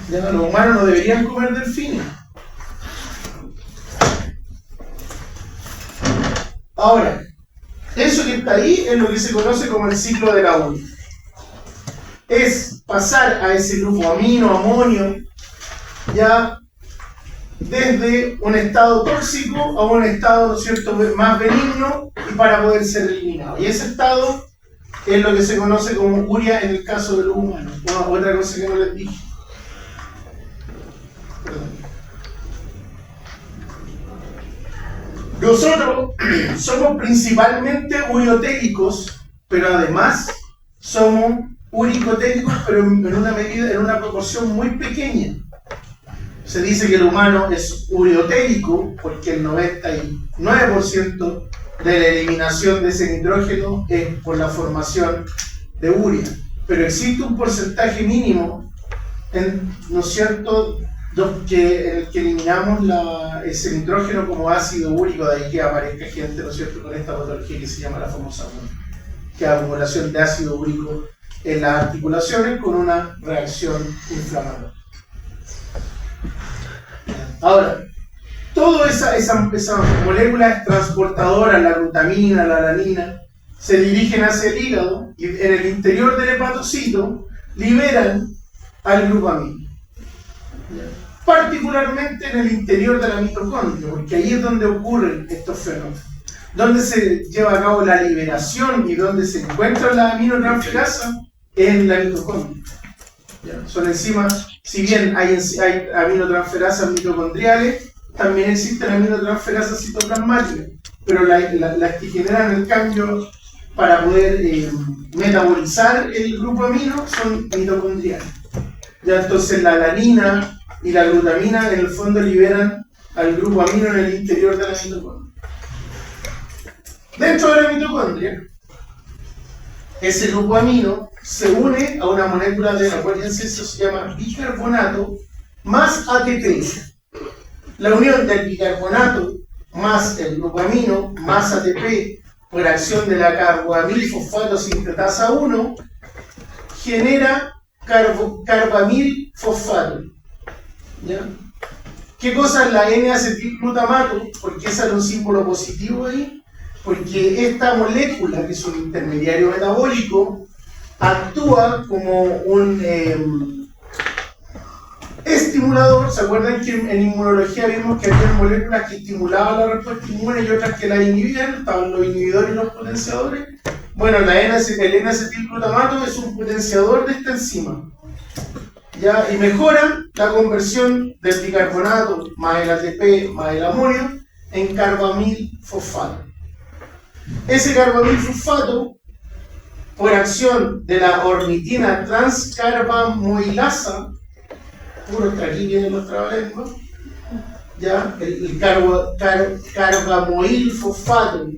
Ya, los humanos no deberían comer delfines. Ahora, eso que está ahí es lo que se conoce como el ciclo de la urea. Es pasar a ese grupo amino, amonio, ya desde un estado tóxico a un estado, ¿no es cierto?, más benigno, y para poder ser eliminado. Y ese estado es lo que se conoce como urea en el caso de los humanos. Otra cosa que no les dije. Nosotros somos principalmente ureotéricos, pero además somos uricotéricos, pero en una medida, en una proporción muy pequeña. Se dice que el humano es ureotérico porque el 99% de la eliminación de ese nitrógeno es por la formación de urea. Pero existe un porcentaje mínimo, ¿no es cierto?, en el que eliminamos ese nitrógeno como ácido úrico, de ahí que aparezca gente, ¿no es cierto?, con esta patología que se llama la famosa UNA, que es acumulación de ácido úrico en las articulaciones con una reacción inflamatoria. Ahora, todas esas moléculas transportadoras, la glutamina, la alanina, se dirigen hacia el hígado y en el interior del hepatocito liberan al glutamido. Particularmente en el interior de la mitocondria, porque ahí es donde ocurren estos fenómenos. Donde se lleva a cabo la liberación y donde se encuentra la aminotransferasa en la mitocondria. ¿Ya? Son enzimas, si bien hay aminotransferasas mitocondriales, también existen aminotransferasas citoplasmáticas, pero las que generan el cambio para poder metabolizar el grupo amino son mitocondriales. Ya, entonces la alanina y la glutamina en el fondo liberan al grupo amino en el interior de la mitocondria. Dentro de la mitocondria, ese grupo amino se une a una molécula de la cual eso se llama bicarbonato más ATP. La unión del bicarbonato más el grupo amino más ATP por acción de la carboamilfosfato sintetasa 1 genera carbamilfosfato. ¿Ya? ¿Qué cosa es la N-acetilglutamato? ¿Por qué sale un símbolo positivo ahí? Porque esta molécula, que es un intermediario metabólico, actúa como un estimulador. ¿Se acuerdan que en inmunología vimos que había moléculas que estimulaban la respuesta inmune y otras que la inhibían? Estaban los inhibidores y los potenciadores. Bueno, el N-acetilglutamato es un potenciador de esta enzima. ¿Ya? Y mejora la conversión del bicarbonato más el ATP más el amonio en carbamilfosfato. Ese carbamilfosfato, por acción de la ornitina transcarbamoilasa, aquí vienen los trabalenguas, ya, el carbamoilfosfato,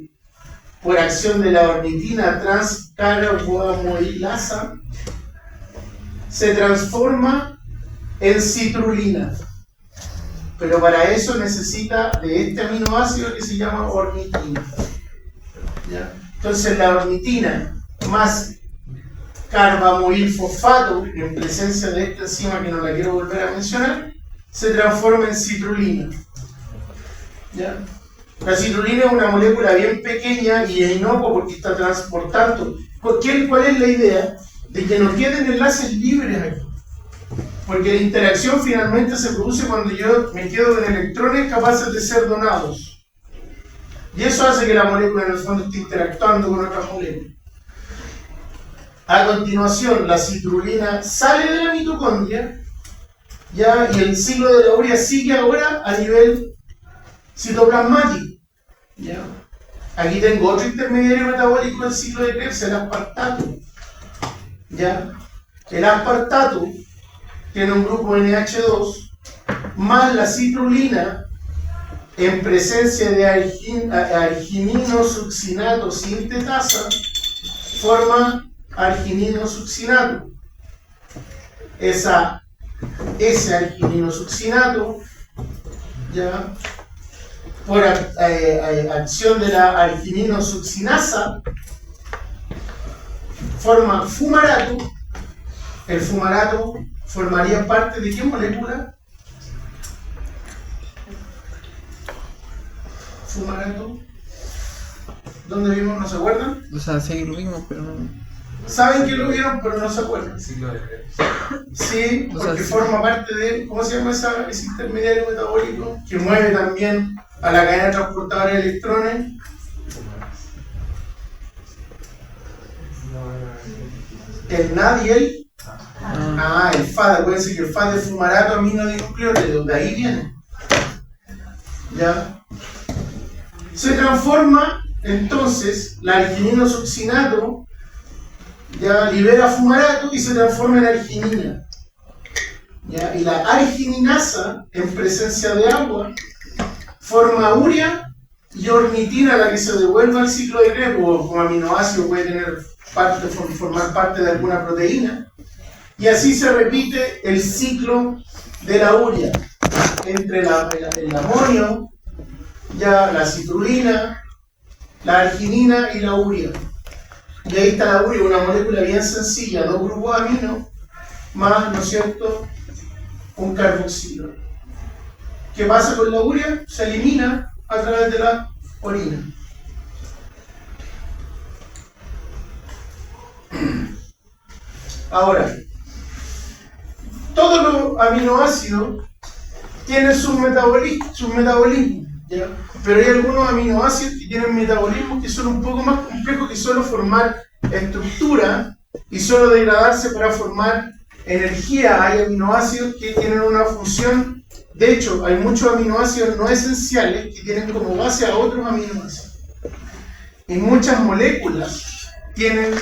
por acción de la ornitina transcarbamoilasa, se transforma en citrulina. Pero para eso necesita de este aminoácido que se llama ornitina. ¿Ya? Entonces la ornitina más carbamoilfosfato, en presencia de esta enzima que no la quiero volver a mencionar, se transforma en citrulina. ¿Ya? La citrulina es una molécula bien pequeña y es inocua porque está transportando. ¿Cuál es la idea? De que no queden enlaces libres aquí. Porque la interacción finalmente se produce cuando yo me quedo con electrones capaces de ser donados. Y eso hace que la molécula en el fondo esté interactuando con otras moléculas. A continuación, la citrulina sale de la mitocondria, ¿ya? Y el ciclo de la urea sigue ahora a nivel citoplasmático. ¿Ya? Aquí tengo otro intermediario metabólico del ciclo de Krebs, el aspartato. ¿Ya? El aspartato tiene un grupo NH2 más la citrulina en presencia de argininosuccinato sintetasa forma argininosuccinato. Ese argininosuccinato, ¿ya? Por acción de la argininosuccinasa forma fumarato. El fumarato formaría parte de ¿qué molécula? Fumarato. ¿Dónde vimos? ¿No se acuerdan? O sea, sí lo vimos, pero no. Saben que lo vieron, pero no se acuerdan. El ciclo de Krebs. Sí, porque O sea, sí. forma parte de, ¿cómo se llama ese intermediario metabólico? Que mueve también a la cadena transportadora de electrones. El NAD y el el FAD. Acuérdense que el FAD es fumarato aminodinucleótido, de ahí viene. ¿Ya? Se transforma entonces la argininosuccinato, ya libera fumarato y se transforma en arginina. ¿Ya? Y la argininasa, en presencia de agua, forma urea y ornitina, la que se devuelve al ciclo de Krebs, o como aminoácido puede tener formar parte de alguna proteína. Y así se repite el ciclo de la urea entre el amonio, ya la citrulina, la arginina y la urea. Y ahí está la urea, una molécula bien sencilla, dos grupos de amino más, ¿no es cierto?, un carboxilo. ¿Qué pasa con la urea? Se elimina a través de la orina. Ahora, todos los aminoácidos tienen sus metabolismos, ¿ya? Pero hay algunos aminoácidos que tienen metabolismos que son un poco más complejos que solo formar estructura y solo degradarse para formar energía. Hay aminoácidos que tienen una función, de hecho, hay muchos aminoácidos no esenciales que tienen como base a otros aminoácidos. Y muchas moléculas tienen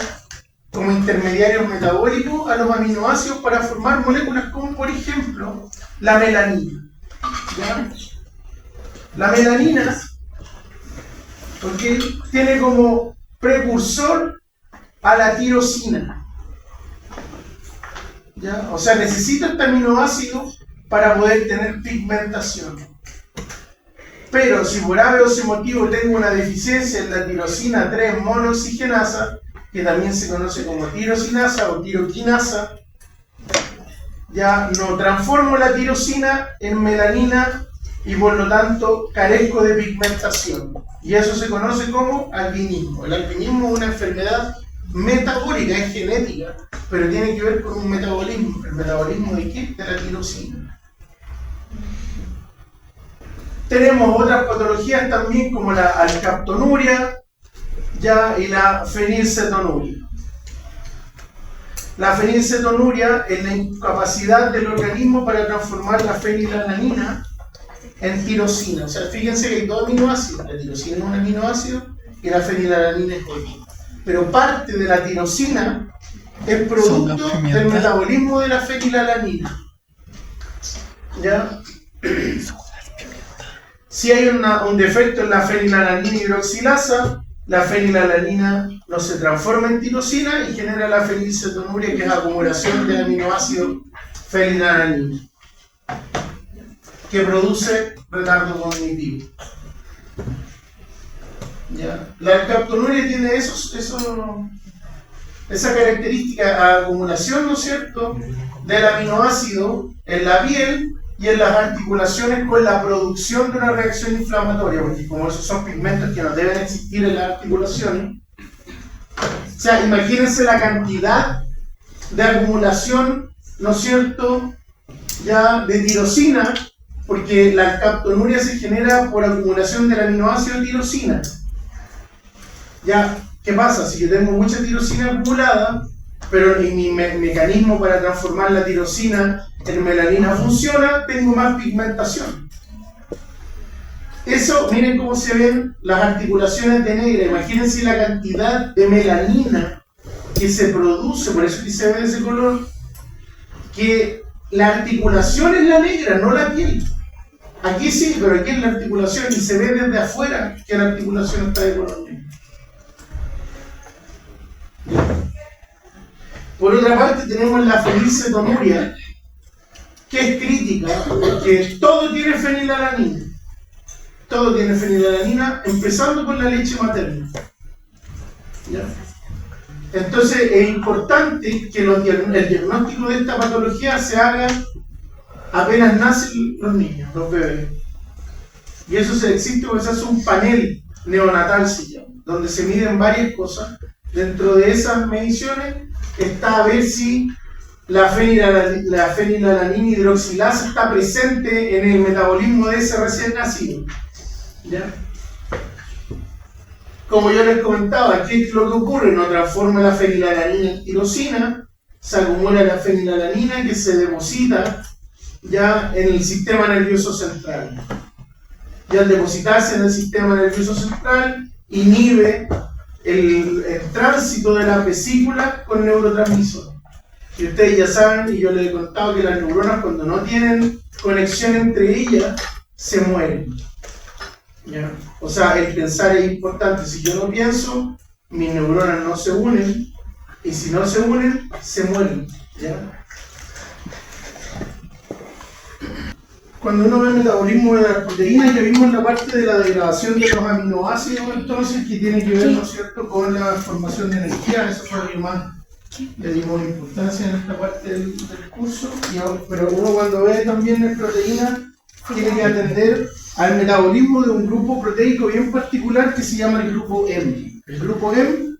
como intermediarios metabólicos a los aminoácidos para formar moléculas como, por ejemplo, la melanina. ¿Ya? La melanina, ¿okay?, tiene como precursor a la tirosina. ¿Ya? O sea, necesito este aminoácido para poder tener pigmentación. Pero si por A o C motivo tengo una deficiencia en la tirosina 3 monooxigenasa, que también se conoce como tirosinasa o tiroquinasa, ya no transformo la tirosina en melanina y por lo tanto carezco de pigmentación. Y eso se conoce como albinismo. El albinismo es una enfermedad metabólica, es genética, pero tiene que ver con un metabolismo. ¿El metabolismo de qué? De la tirosina. Tenemos otras patologías también como la alcaptonuria, ya, y la fenilcetonuria. La fenilcetonuria es la incapacidad del organismo para transformar la fenilalanina en tirosina. O sea, fíjense que hay dos aminoácidos. La tirosina es un aminoácido y la fenilalanina es otro. Pero parte de la tirosina es producto del metabolismo de la fenilalanina. ¿Ya? Si hay un defecto en la fenilalanina hidroxilasa, la fenilalanina no se transforma en tirosina y genera la fenilcetonuria, que es acumulación del aminoácido fenilalanina, que produce retardo cognitivo. ¿Ya? La alcaptonuria tiene esa característica, acumulación, ¿no es cierto?, del aminoácido en la piel y en las articulaciones con la producción de una reacción inflamatoria, porque como esos son pigmentos que no deben existir en las articulaciones, o sea, imagínense la cantidad de acumulación, ¿no es cierto?, ya de tirosina, porque la alcaptonuria se genera por acumulación del aminoácido tirosina. Ya, ¿qué pasa? Si yo tengo mucha tirosina acumulada, pero mi mecanismo para transformar la tirosina en melanina funciona, tengo más pigmentación. Eso, miren cómo se ven las articulaciones de negra. Imagínense la cantidad de melanina que se produce, por eso que se ve ese color, que la articulación es la negra, no la piel. Aquí sí, pero aquí es la articulación y se ve desde afuera que la articulación está de color negro. Por otra parte tenemos la fenilcetonuria, que es crítica porque todo tiene fenilalanina. Todo tiene fenilalanina, empezando con la leche materna. ¿Ya? Entonces es importante que el diagnóstico de esta patología se haga apenas nacen los niños, los bebés. Y eso existe porque se hace un panel neonatal, se llama, donde se miden varias cosas. Dentro de esas mediciones está a ver si la fenilalanina hidroxilasa está presente en el metabolismo de ese recién nacido. ¿Ya? Como yo les comentaba, ¿qué es lo que ocurre? No transforma la fenilalanina en tirosina, se acumula la fenilalanina que se deposita ya en el sistema nervioso central. Y al depositarse en el sistema nervioso central, inhibe el tránsito de la vesícula con neurotransmisores. Y ustedes ya saben, y yo les he contado, que las neuronas, cuando no tienen conexión entre ellas, se mueren. ¿Ya? O sea, el pensar es importante. Si yo no pienso, mis neuronas no se unen, y si no se unen, se mueren. ¿Ya? Cuando uno ve el metabolismo de las proteínas, ya vimos la parte de la degradación de los aminoácidos, entonces, que tiene que ver, ¿no es cierto?, con la formación de energía. Eso fue lo que más le dimos importancia en esta parte del curso. Pero uno, cuando ve también las proteínas, tiene que atender al metabolismo de un grupo proteico bien particular que se llama el grupo M. El grupo M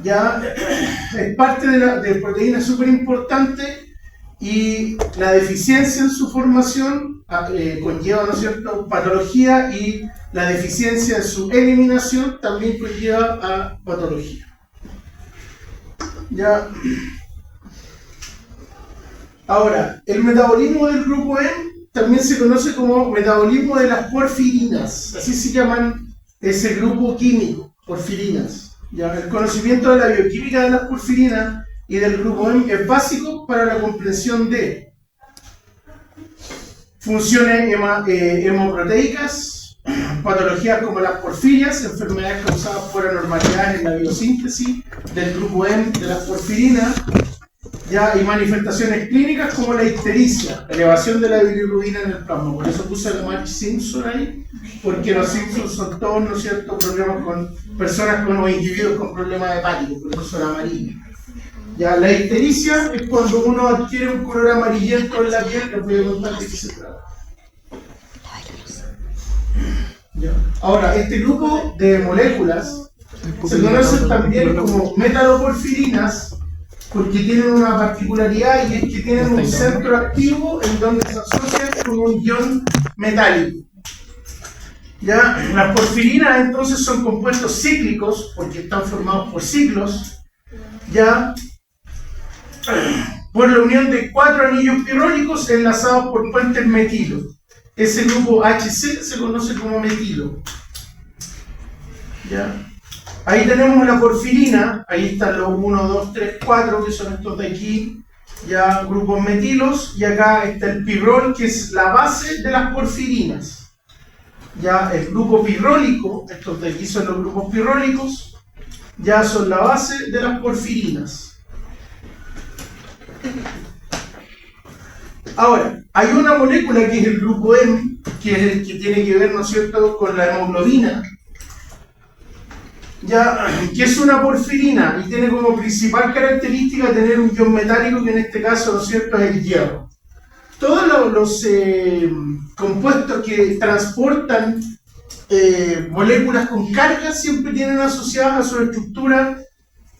ya es parte de proteínas súper importante, y la deficiencia en su formación conlleva, ¿no es cierto?, patología, y la deficiencia en su eliminación también conlleva a patología. Ya. Ahora, el metabolismo del grupo M también se conoce como metabolismo de las porfirinas, así se llaman ese grupo químico, porfirinas. ¿Ya? El conocimiento de la bioquímica de las porfirinas y del grupo M es básico para la comprensión de funciones hemoproteicas, patologías como las porfirias, enfermedades causadas por anormalidades en la biosíntesis del grupo M de las porfirinas, ya, y manifestaciones clínicas como la ictericia, elevación de la bilirrubina en el plasma. Por eso puse a Marge Simpson ahí, porque los Simpsons son todos, ¿no es cierto?, problemas con personas o individuos con problemas hepáticos, por eso son amarillos. Ya, la ictericia es cuando uno adquiere un color amarillento en la piel, que voy a contar de qué se trata. Ya. Ahora, este grupo de moléculas se conocen también como metaloporfirinas, porque tienen una particularidad y es que tienen un centro activo en donde se asocian con un ion metálico. ¿Ya? Las porfirinas entonces son compuestos cíclicos porque están formados por ciclos, ya, por la unión de 4 anillos pirrólicos enlazados por puentes metilo. Ese grupo HC se conoce como metilo. ¿Ya? Ahí tenemos la porfirina, ahí están los 1, 2, 3, 4, que son estos de aquí, ya grupos metilos, y acá está el pirrol, que es la base de las porfirinas. Ya el grupo pirrólico, estos de aquí son los grupos pirrólicos, ya son la base de las porfirinas. Ahora, hay una molécula que es el grupo M, que es el que tiene que ver, ¿no es cierto?, con la hemoglobina, ya, que es una porfirina y tiene como principal característica tener un ion metálico, que en este caso, ¿no es cierto?, es el hierro. Todos los compuestos que transportan moléculas con carga siempre tienen asociadas a su estructura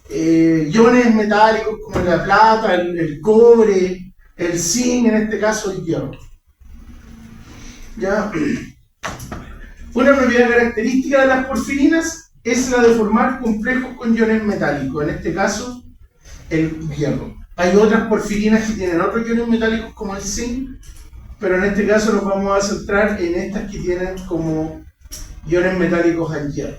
iones metálicos como la plata, el cobre, el zinc, en este caso el hierro. ¿Ya? Una propiedad característica de las porfirinas es la de formar complejos con iones metálicos, en este caso el hierro. Hay otras porfirinas que tienen otros iones metálicos como el zinc, pero en este caso nos vamos a centrar en estas que tienen como iones metálicos al hierro.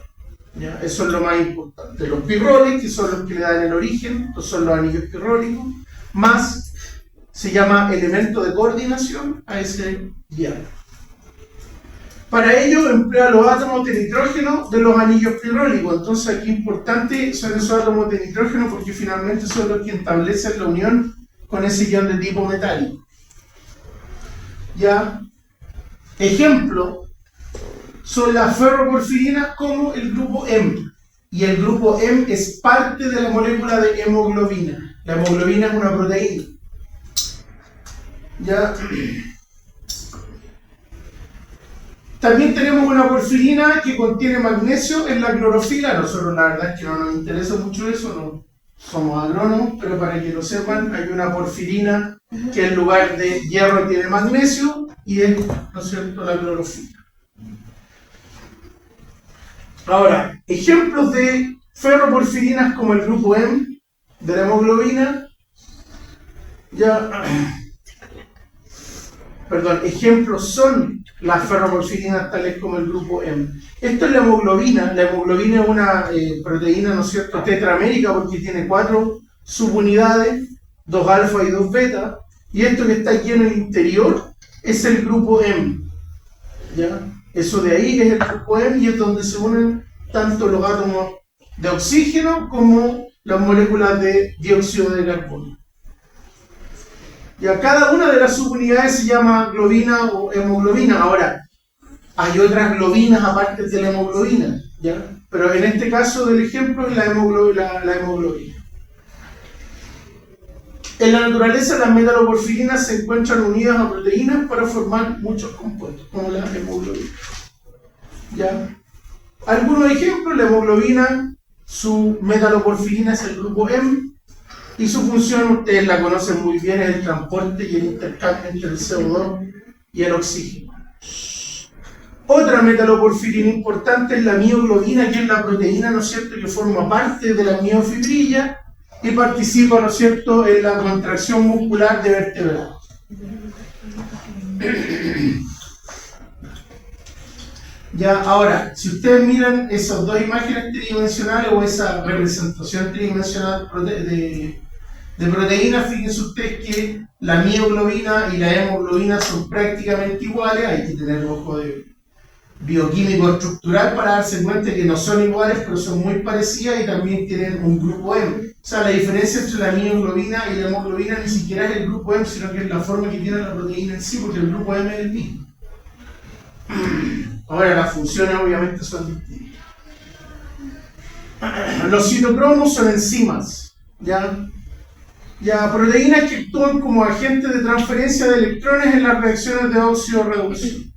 ¿Ya? Eso es lo más importante. Los pirroles, que son los que le dan el origen, estos son los anillos pirrólicos, más se llama elemento de coordinación a ese hierro. Para ello emplea los átomos de nitrógeno de los anillos pirrólicos. Entonces aquí importante son esos átomos de nitrógeno porque finalmente son los que establecen la unión con ese ion de tipo metálico. ¿Ya? Ejemplo son las ferroporfirinas como el grupo M. Y el grupo M es parte de la molécula de hemoglobina. La hemoglobina es una proteína. ¿Ya? También tenemos una porfirina que contiene magnesio en la clorofila. Nosotros la verdad es que no nos interesa mucho eso, no somos agrónomos, pero para que lo sepan, hay una porfirina que en lugar de hierro tiene magnesio y es, ¿no es cierto?, la clorofila. Ahora, ejemplos de ferroporfirinas como el grupo M de la hemoglobina, ejemplos son las ferroporfirinas tales como el grupo M. Esto es la hemoglobina. La hemoglobina es una proteína, ¿no es cierto?, tetramérica porque tiene 4 subunidades, 2 alfa y 2 beta, y esto que está aquí en el interior es el grupo M. ¿Ya? Eso de ahí es el grupo M y es donde se unen tanto los átomos de oxígeno como las moléculas de dióxido de carbono. Ya cada una de las subunidades se llama globina o hemoglobina. Ahora, hay otras globinas aparte de la hemoglobina, ¿ya? Pero en este caso del ejemplo es la hemoglobina. En la naturaleza las metaloporfirinas se encuentran unidas a proteínas para formar muchos compuestos, como la hemoglobina. ¿Ya? Algunos ejemplos: la hemoglobina, su metaloporfirina es el grupo M, y su función, ustedes la conocen muy bien, es el transporte y el intercambio entre el CO2 y el oxígeno. Otra metaloporfirina importante es la mioglobina, que es la proteína, ¿no es cierto?, que forma parte de la miofibrilla y participa, ¿no es cierto?, en la contracción muscular de vertebrados. Ya, ahora, si ustedes miran esas dos imágenes tridimensionales o esa representación tridimensional de proteínas, fíjense ustedes que la mioglobina y la hemoglobina son prácticamente iguales. Hay que tener un ojo de bioquímico estructural para darse cuenta que no son iguales, pero son muy parecidas y también tienen un grupo M. O sea, la diferencia entre la mioglobina y la hemoglobina ni siquiera es el grupo M, sino que es la forma que tiene la proteína en sí, porque el grupo M es el mismo. Ahora, las funciones obviamente son distintas. Los citocromos son enzimas, ¿ya? Proteínas que actúan como agentes de transferencia de electrones en las reacciones de óxido-reducción.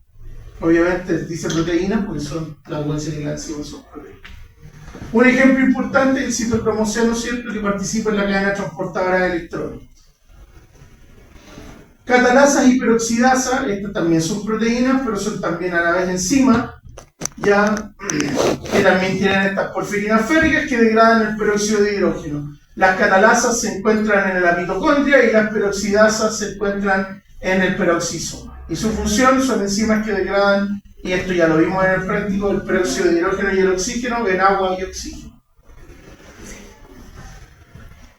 Obviamente dice proteínas porque son las huesas y las enzimas son proteínas. Un ejemplo importante es el citocromo C, ¿no es cierto?, que participa en la cadena transportadora de electrones. Catalasas y peroxidasa, estas también son proteínas, pero son también a la vez enzimas, ya, que también tienen estas porfirinas férricas que degradan el peróxido de hidrógeno. Las catalasas se encuentran en la mitocondria y las peroxidasas se encuentran en el peroxisoma. Y su función son enzimas que degradan, y esto ya lo vimos en el práctico, el peróxido de hidrógeno y el oxígeno en agua y oxígeno.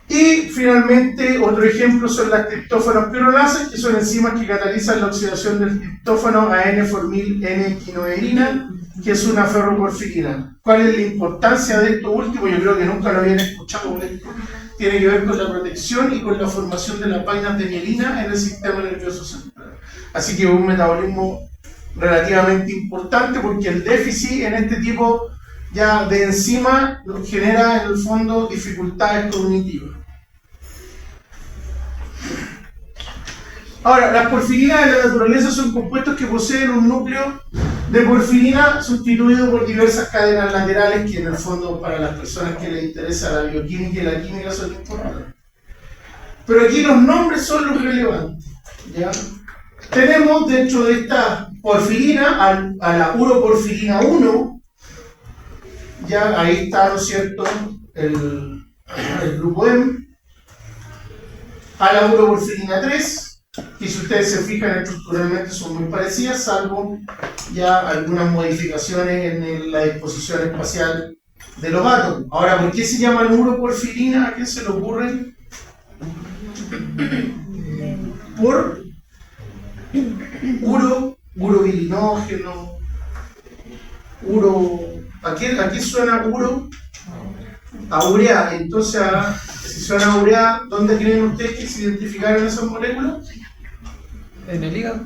Y finalmente, otro ejemplo son las triptófanos pirulasas, que son enzimas que catalizan la oxidación del triptófano a N-formil N-quinoerina, que es una ferroporfirina. ¿Cuál es la importancia de esto último? Yo creo que nunca lo habían escuchado. Tiene que ver con la protección y con la formación de las vainas de mielina en el sistema nervioso central. Así que es un metabolismo relativamente importante, porque el déficit en este tipo ya de enzima genera en el fondo dificultades cognitivas. Ahora, las porfirinas de la naturaleza son compuestos que poseen un núcleo de porfirina sustituido por diversas cadenas laterales que en el fondo para las personas que les interesa la bioquímica y la química son importantes. Pero aquí los nombres son los relevantes, ¿ya? Tenemos dentro de esta porfirina a la uroporfirina 1, ya ahí está, ¿no es cierto?, el grupo M, a la uroporfirina 3, que si ustedes se fijan estructuralmente son muy parecidas, salvo ya algunas modificaciones en la disposición espacial de los átomos. Ahora, ¿por qué se llaman uroporfirina? ¿A quién se le ocurre? Por urobilinógeno, ¿a qué suena uro? A urea. Entonces, si suena a urea, ¿dónde creen ustedes que se identificaron esas moléculas? En el hígado.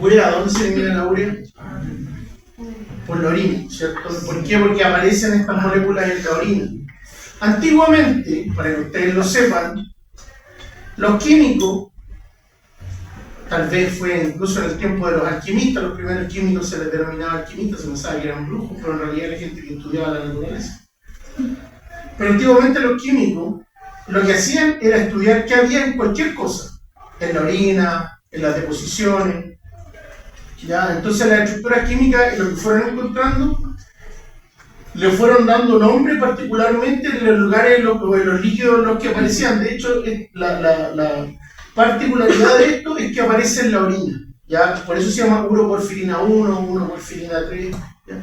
Urea, ¿dónde se elimina la urea? Por la orina, ¿cierto? ¿Por qué? Porque aparecen estas moléculas en la orina. Antiguamente, para que ustedes lo sepan, los químicos, tal vez fue incluso en el tiempo de los alquimistas, los primeros químicos se les denominaba alquimistas, se pensaba que eran brujos, pero en realidad era gente que estudiaba la naturaleza. Pero antiguamente los químicos lo que hacían era estudiar qué había en cualquier cosa, en la orina, en las deposiciones, ¿ya? Entonces las estructuras químicas, lo que fueron encontrando, le fueron dando nombre particularmente en los lugares en los líquidos en los que aparecían. De hecho, la particularidad de esto es que aparece en la orina, ¿ya? Por eso se llama uroporfirina 1, uroporfirina 3, ¿ya?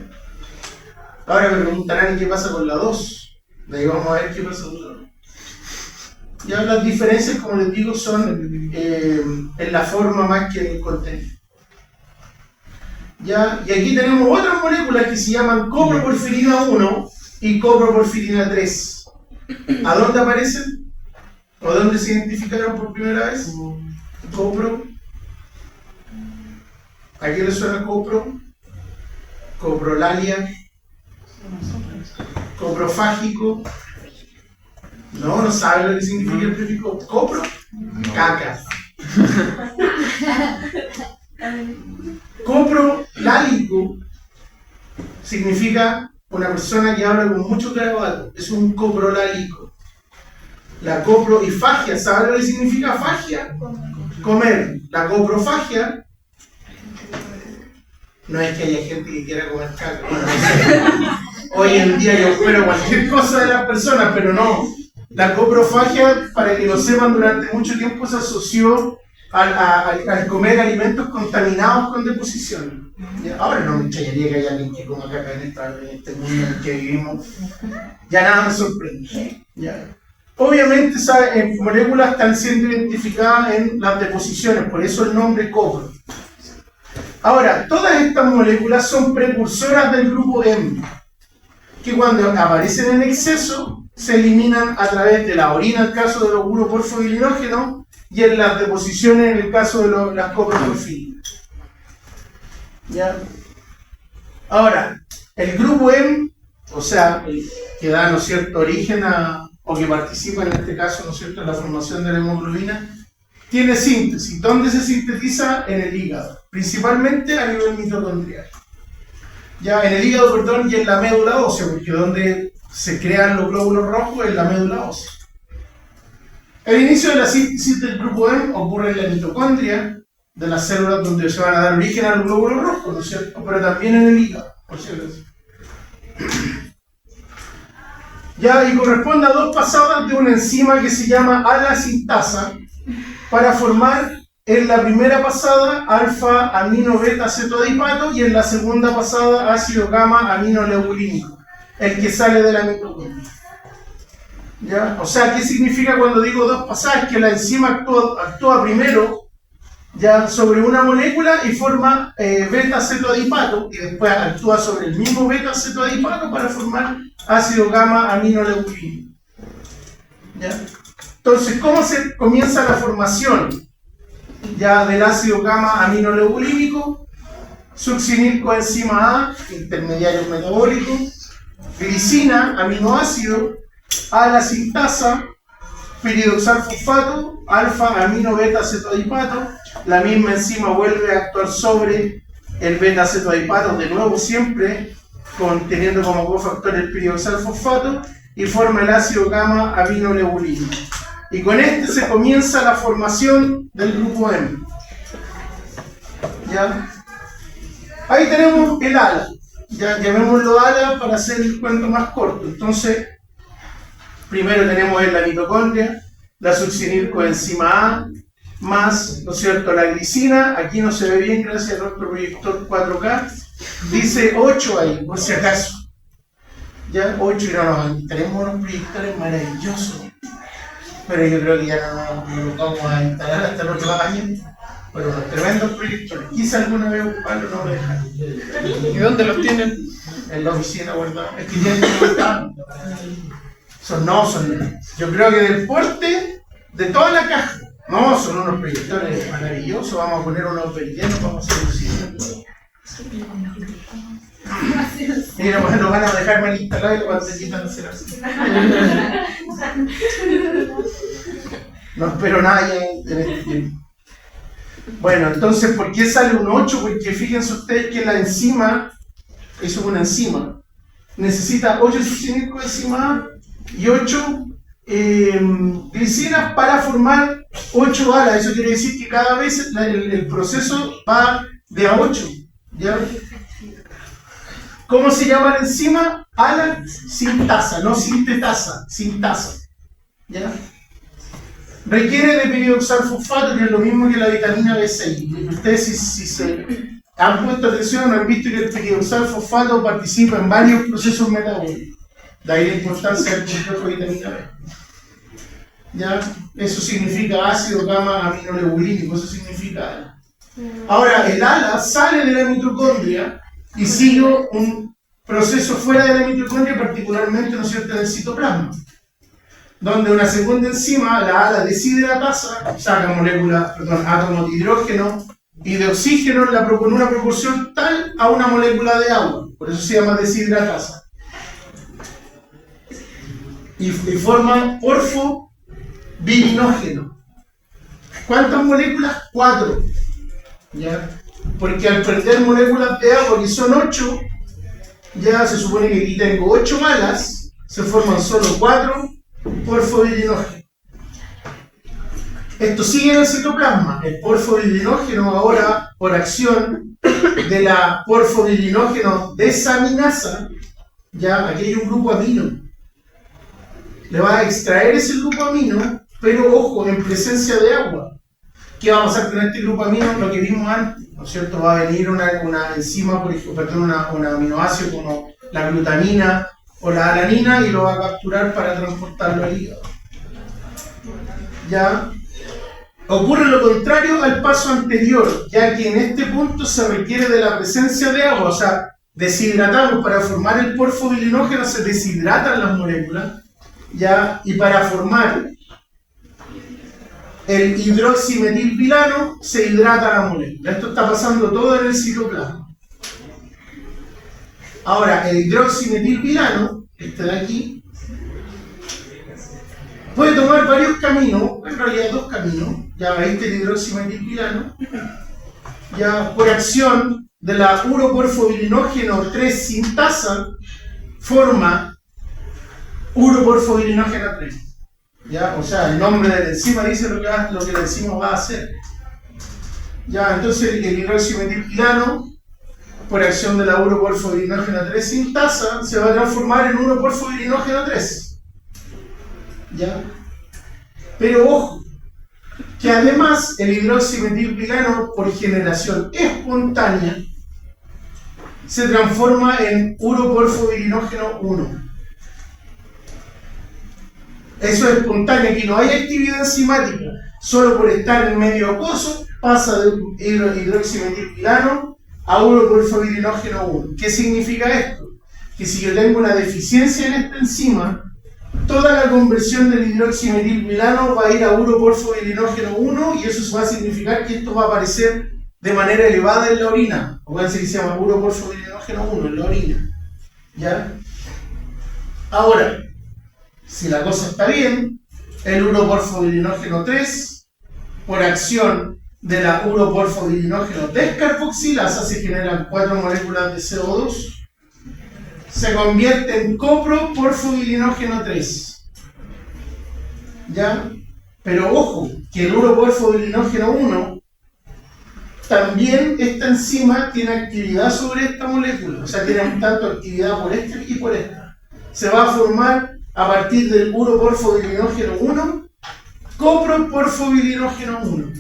Ahora me preguntarán qué pasa con la 2. De ahí vamos a ver qué pasa con la 2. Ya las diferencias, como les digo, son en la forma más que en el contenido. ¿Ya? Y aquí tenemos otras moléculas que se llaman coproporfirina 1 y coproporfirina 3. ¿A dónde aparecen? ¿O dónde se identificaron por primera vez? Copro. ¿A quién le suena copro? Coprolalia. Coprofágico. No saben lo que significa el prefijo copro. Caca. Coprolálico significa una persona que habla con mucho garabato. Es un coprolálico. La coprofagia, ¿saben lo que significa fagia? Comer. La coprofagia no es que haya gente que quiera comer caca. Bueno, Hoy en día yo espero cualquier cosa de las personas, pero no. La coprofagia, para que lo sepan, durante mucho tiempo se asoció al comer alimentos contaminados con deposiciones. Ahora no me extrañaría que haya alguien que coma caca en este mundo en el que vivimos. Ya nada me sorprende. ¿Ya? Obviamente esas moléculas están siendo identificadas en las deposiciones, por eso el nombre copro. Ahora, todas estas moléculas son precursoras del grupo M, que cuando aparecen en exceso se eliminan a través de la orina en el caso de los uroporfobilinógenos y en las deposiciones en el caso de las coproporfirinas. ¿Ya? Ahora, el grupo M, o sea, el que da, ¿no es cierto?, origen o que participa en este caso, ¿no es cierto?, en la formación de la hemoglobina, tiene síntesis. ¿Dónde se sintetiza? En el hígado, principalmente a nivel mitocondrial. Ya, en el hígado, perdón, y en la médula ósea, porque donde se crean los glóbulos rojos es la médula ósea. El inicio de la síntesis del grupo M ocurre en la mitocondria de las células donde se van a dar origen a los glóbulos rojos, ¿no es cierto?, pero también en el hígado, por cierto. Ya, y corresponde a dos pasadas de una enzima que se llama ala-sintasa para formar en la primera pasada alfa-amino-beta-cetoadipato y en la segunda pasada ácido gamma-aminoleuculínico, el que sale de la mitocondria. ¿Ya? O sea, ¿qué significa cuando digo dos pasadas? Que la enzima actúa primero ya sobre una molécula y forma beta-cetoadipato y después actúa sobre el mismo beta-cetoadipato para formar ácido gamma-aminoleuculínico. ¿Ya? Entonces, ¿cómo se comienza la formación ya del ácido gamma-aminoleuculínico? Succinilcoenzima A, intermediario metabólico, glicina, aminoácido, ala-sintasa, piridoxal-fosfato, alfa-amino-beta-cetoadipato. La misma enzima vuelve a actuar sobre el beta-cetoadipato, de nuevo siempre teniendo como cofactor el piridoxal-fosfato, y forma el ácido gamma-aminoleuculínico. Y con este se comienza la formación del grupo M. ¿Ya? Ahí tenemos el ala. Ya, llamémoslo ala para hacer el cuento más corto. Entonces, primero tenemos en la mitocondria la succinilcoenzima A más, ¿no es cierto?, la glicina. Aquí no se ve bien gracias a nuestro proyector 4K. Dice 8 ahí, por si acaso. Ya, 8, y tenemos unos proyectores maravillosos. Pero yo creo que ya no lo vamos a instalar hasta el otro año. Pero unos tremendos proyectores. Quizá alguna vez ocuparlo, no me dejan. ¿Y dónde los tienen? En la oficina guardados. Es que tienen que guardar. Yo creo que del porte de toda la caja. No, son unos proyectores maravillosos. Vamos a poner unos bellenos, vamos a hacer un cine. Mira, bueno, van a dejar mal instalado y lo van a quitar hacer así. No espero nada ya en este tiempo. Bueno, entonces, ¿por qué sale un 8? Porque fíjense ustedes que la enzima, eso es una enzima, necesita 8 succinilcoenzima A y 8 glicinas para formar 8 alas. Eso quiere decir que cada vez el proceso va de a 8. ¿Ya? ¿Cómo se llama la enzima? Ala-sintasa, no sintetasa, sintasa. ¿Ya? Requiere de piridoxal-fosfato, que es lo mismo que la vitamina B6. Ustedes si se han puesto atención, han visto que el piridoxal-fosfato participa en varios procesos metabólicos. De ahí la importancia del complejo de vitamina B. ¿Ya? Eso significa ácido gamma-aminoleuculínico, eso significa ALA. Ahora, el ALA sale de la mitocondria y sigue un proceso fuera de la mitocondria, particularmente, ¿no es cierto?, en el citoplasma, donde una segunda enzima, la ala deshidratasa, saca átomos de hidrógeno y de oxígeno con una proporción tal a una molécula de agua, por eso se llama deshidratasa. Y forma porfobirinógeno. ¿Cuántas moléculas? 4. ¿Ya? Porque al perder moléculas de agua, que son 8, ya se supone que aquí tengo 8 alas, se forman solo 4 porfobirinógenos. Esto sigue en el citoplasma. El porfobirinógeno ahora, por acción de la porfobirinógeno desaminasa, Ya, aquí hay un grupo amino. Le va a extraer ese grupo amino, pero ojo, en presencia de agua. ¿Qué va a pasar con este grupo amino? Lo que vimos antes, ¿no es cierto? Va a venir una enzima, por ejemplo, perdón, un aminoácido como la glutamina o la alanina y lo va a capturar para transportarlo al hígado. ¿Ya? Ocurre lo contrario al paso anterior, ya que en este punto se requiere de la presencia de agua, o sea, deshidratamos para formar el porfobilinógeno, se deshidratan las moléculas, ¿ya? Y para formar el hidroximetilvilano se hidrata la molécula. Esto está pasando todo en el citoplasma. Ahora, el hidroximetilvilano, este de aquí, puede tomar varios caminos, en realidad dos caminos. Ya veis el hidroximetilvilano, ya por acción de la uroporfobilinógeno 3 sintasa, forma uroporfobilinógeno 3. ¿Ya? O sea, el nombre de la enzima dice lo que la enzima va a hacer. Ya, entonces el hidroximetilvilano, por acción de la uroporfobilinógeno 3 sintasa, se va a transformar en uroporfobilinógeno 3. ¿Ya? Pero ojo, que además el hidroximetilvilano, por generación espontánea, se transforma en uroporfobilinógeno 1. Eso es espontáneo, aquí no hay actividad enzimática. Solo por estar en medio acuoso pasa de hidroximetilvilano a uroporfobilinógeno 1. ¿Qué significa esto? Que si yo tengo una deficiencia en esta enzima, toda la conversión del hidroximetilvilano va a ir a uroporfobilinógeno 1 y eso va a significar que esto va a aparecer de manera elevada en la orina. O sea, que se llama uroporfobilinógeno 1 en la orina. ¿Ya? Ahora, si la cosa está bien, el uroporfobilinógeno 3, por acción de la uroporfobilinógeno descarboxilasa, se generan 4 moléculas de CO2, se convierte en coproporfobilinógeno 3. ¿Ya? Pero ojo, que el uroporfobilinógeno 1, también esta enzima tiene actividad sobre esta molécula, o sea, tiene tanto actividad por esta y por esta. Se va a formar a partir del uroporfobilinógeno 1, coproporfobilinógeno 1.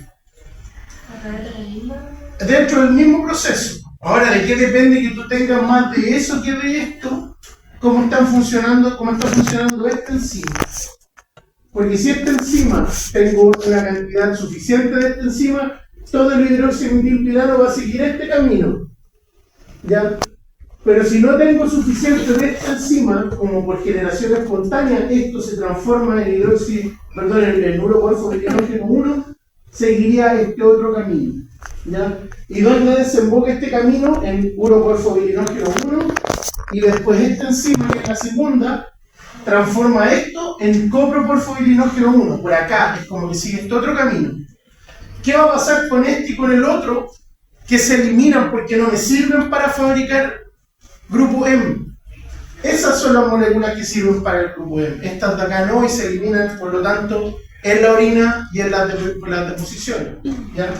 Dentro del mismo proceso. Ahora, ¿de qué depende que tú tengas más de eso que de esto? ¿Cómo está funcionando esta enzima? Porque si esta enzima, tengo una cantidad suficiente de esta enzima, todo el hidroximetilvilano va a seguir este camino. ¿Ya? Pero si no tengo suficiente de esta enzima, como por generación espontánea, esto se transforma en en uroporfobilinógeno 1, seguiría este otro camino. ¿Ya? ¿Y dónde desemboca este camino? En uroporfobilinógeno 1, y después esta enzima, que es la segunda, transforma esto en coproporfobilinógeno 1. Por acá es como que sigue este otro camino. ¿Qué va a pasar con este y con el otro? Que se eliminan porque no me sirven para fabricar grupo M. Esas son las moléculas que sirven para el grupo M. Estas de acá no, y se eliminan, por lo tanto, en la orina y en las deposiciones. ¿Ya?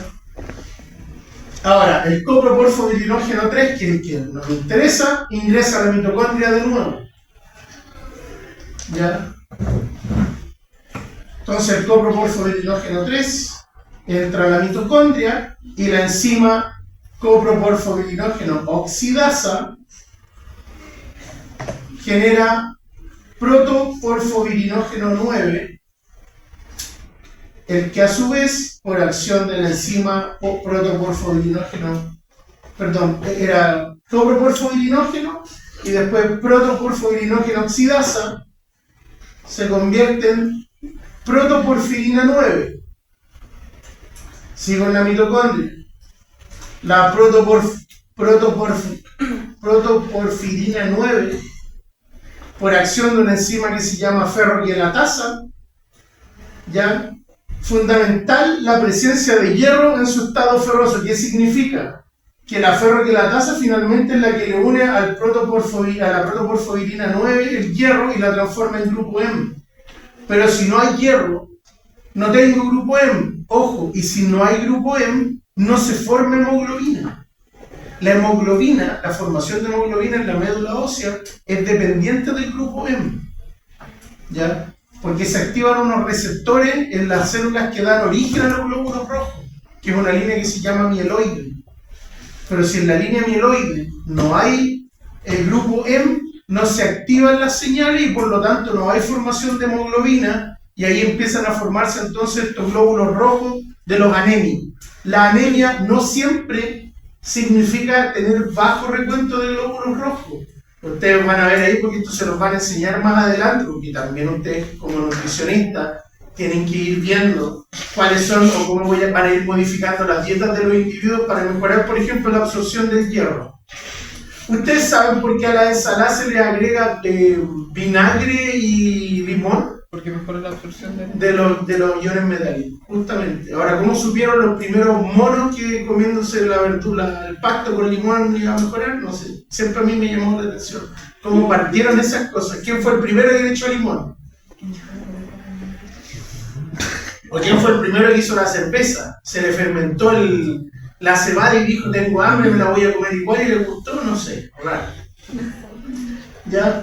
Ahora, el coproporfobilinógeno 3, que es el que nos interesa, ingresa a la mitocondria de nuevo. ¿Ya? Entonces el coproporfobilinógeno 3 entra a la mitocondria y la enzima coproporfobilinógeno oxidasa genera protoporfobilinógeno 9, el que a su vez, por acción de la enzima era coproporfobilinógeno y después protoporfobilinógeno oxidasa, se convierte en protoporfirina 9. Sigo en la mitocondria. La protoporfirina 9, por acción de una enzima que se llama ferroquielatasa, ¿ya? Fundamental la presencia de hierro en su estado ferroso. ¿Qué significa? Que la ferroquielatasa finalmente es la que le une a la protoporfirina 9 el hierro y la transforma en grupo M. Pero si no hay hierro, no tengo grupo M. Ojo, y si no hay grupo M, no se forma hemoglobina. La hemoglobina, la formación de hemoglobina en la médula ósea es dependiente del grupo M, ¿ya? Porque se activan unos receptores en las células que dan origen a los glóbulos rojos, que es una línea que se llama mieloide. Pero si en la línea mieloide no hay el grupo M, no se activan las señales y por lo tanto no hay formación de hemoglobina y ahí empiezan a formarse entonces estos glóbulos rojos de los anémicos. La anemia no siempre significa tener bajo recuento de glóbulos rojos. Ustedes van a ver ahí porque esto se los van a enseñar más adelante, porque también ustedes como nutricionistas tienen que ir viendo cuáles son o cómo van a ir modificando las dietas de los individuos para mejorar, por ejemplo, la absorción del hierro. ¿Ustedes saben por qué a la ensalada se le agrega vinagre y limón? Porque mejora la absorción de los iones metálicos, justamente. Ahora, ¿cómo supieron los primeros monos que comiéndose la verdura, el pasto con limón iba a mejorar? No sé, siempre a mí me llamó la atención. ¿Cómo partieron esas cosas? ¿Quién fue el primero que le echó limón? ¿O quién fue el primero que hizo la cerveza? Se le fermentó la cebada y dijo, tengo hambre, me la voy a comer igual y le gustó, no sé. Raro. ¿Ya?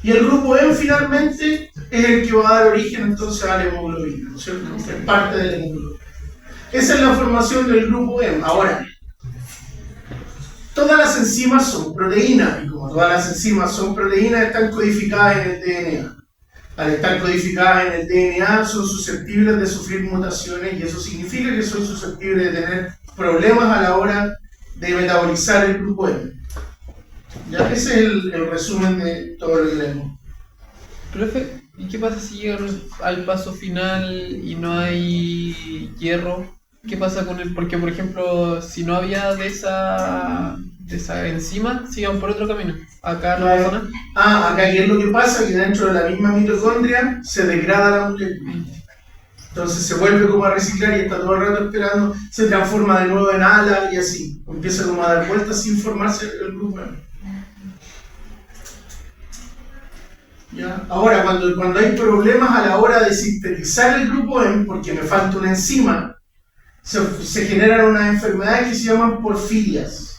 Y el grupo M finalmente es el que va a dar origen entonces a la hemoglobina, ¿no es cierto? Es parte de la hemoglobina. Esa es la formación del grupo M. Ahora, todas las enzimas son proteínas, y como todas las enzimas son proteínas, están codificadas en el DNA. Al estar codificadas en el DNA, son susceptibles de sufrir mutaciones, y eso significa que son susceptibles de tener problemas a la hora de metabolizar el grupo M. Ya, ese es el resumen de todo el lema. Profe, ¿y qué pasa si llega al paso final y no hay hierro? ¿Qué pasa con él? Porque, por ejemplo, si no había de esa enzima, sigan por otro camino. Acá no pasa nada. Acá ¿qué es lo que pasa? Que dentro de la misma mitocondria se degrada la molécula. Entonces se vuelve como a reciclar y está todo el rato esperando, se transforma de nuevo en ala y así. Empieza como a dar vueltas sin formarse el grupo M. ¿Ya? Ahora, cuando hay problemas a la hora de sintetizar el grupo M, porque me falta una enzima, se generan unas enfermedades que se llaman porfirias.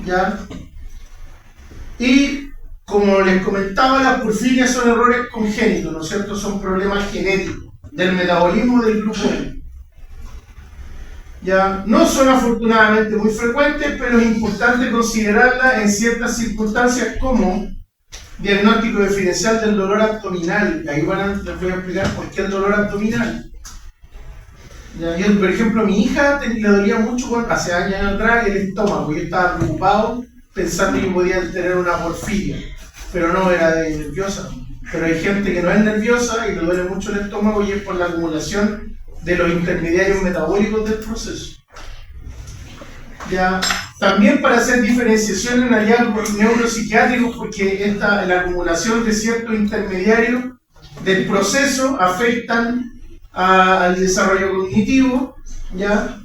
¿Ya? Y como les comentaba, las porfirias son errores congénitos, ¿no es cierto? Son problemas genéticos del metabolismo del grupo M. ¿Ya? No son afortunadamente muy frecuentes, pero es importante considerarlas en ciertas circunstancias como diagnóstico diferencial del dolor abdominal. Ahí les voy a explicar por qué el dolor abdominal. Yo, por ejemplo, a mi hija le dolía mucho hace años atrás el estómago. Yo estaba preocupado pensando que podía tener una porfiria, pero no era de nerviosa. Pero hay gente que no es nerviosa y le duele mucho el estómago y es por la acumulación de los intermediarios metabólicos del proceso. Ya. También para hacer diferenciación en hallazgos neuropsiquiátricos, porque la acumulación de ciertos intermediarios del proceso afectan al desarrollo cognitivo, ¿ya?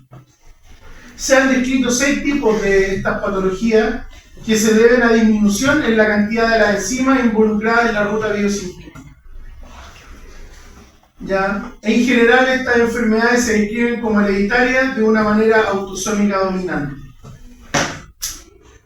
Se han descrito 6 tipos de estas patologías que se deben a disminución en la cantidad de las enzimas involucradas en la ruta biosintética. ¿Ya? En general, estas enfermedades se describen como hereditarias de una manera autosómica dominante,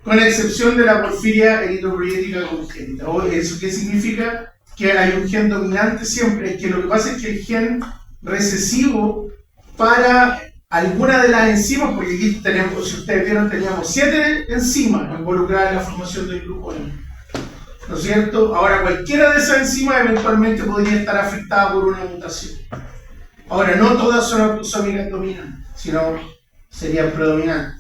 con excepción de la porfiria eritropoyética congénita. ¿Eso qué significa? Que hay un gen dominante siempre. Es que lo que pasa es que el gen recesivo para alguna de las enzimas, porque aquí tenemos, si ustedes vieron, teníamos 7 enzimas involucradas en la formación del grupo M, ¿no es cierto? Ahora, cualquiera de esas enzimas eventualmente podría estar afectada por una mutación. Ahora, no todas son autosómicas dominantes, sino serían predominantes.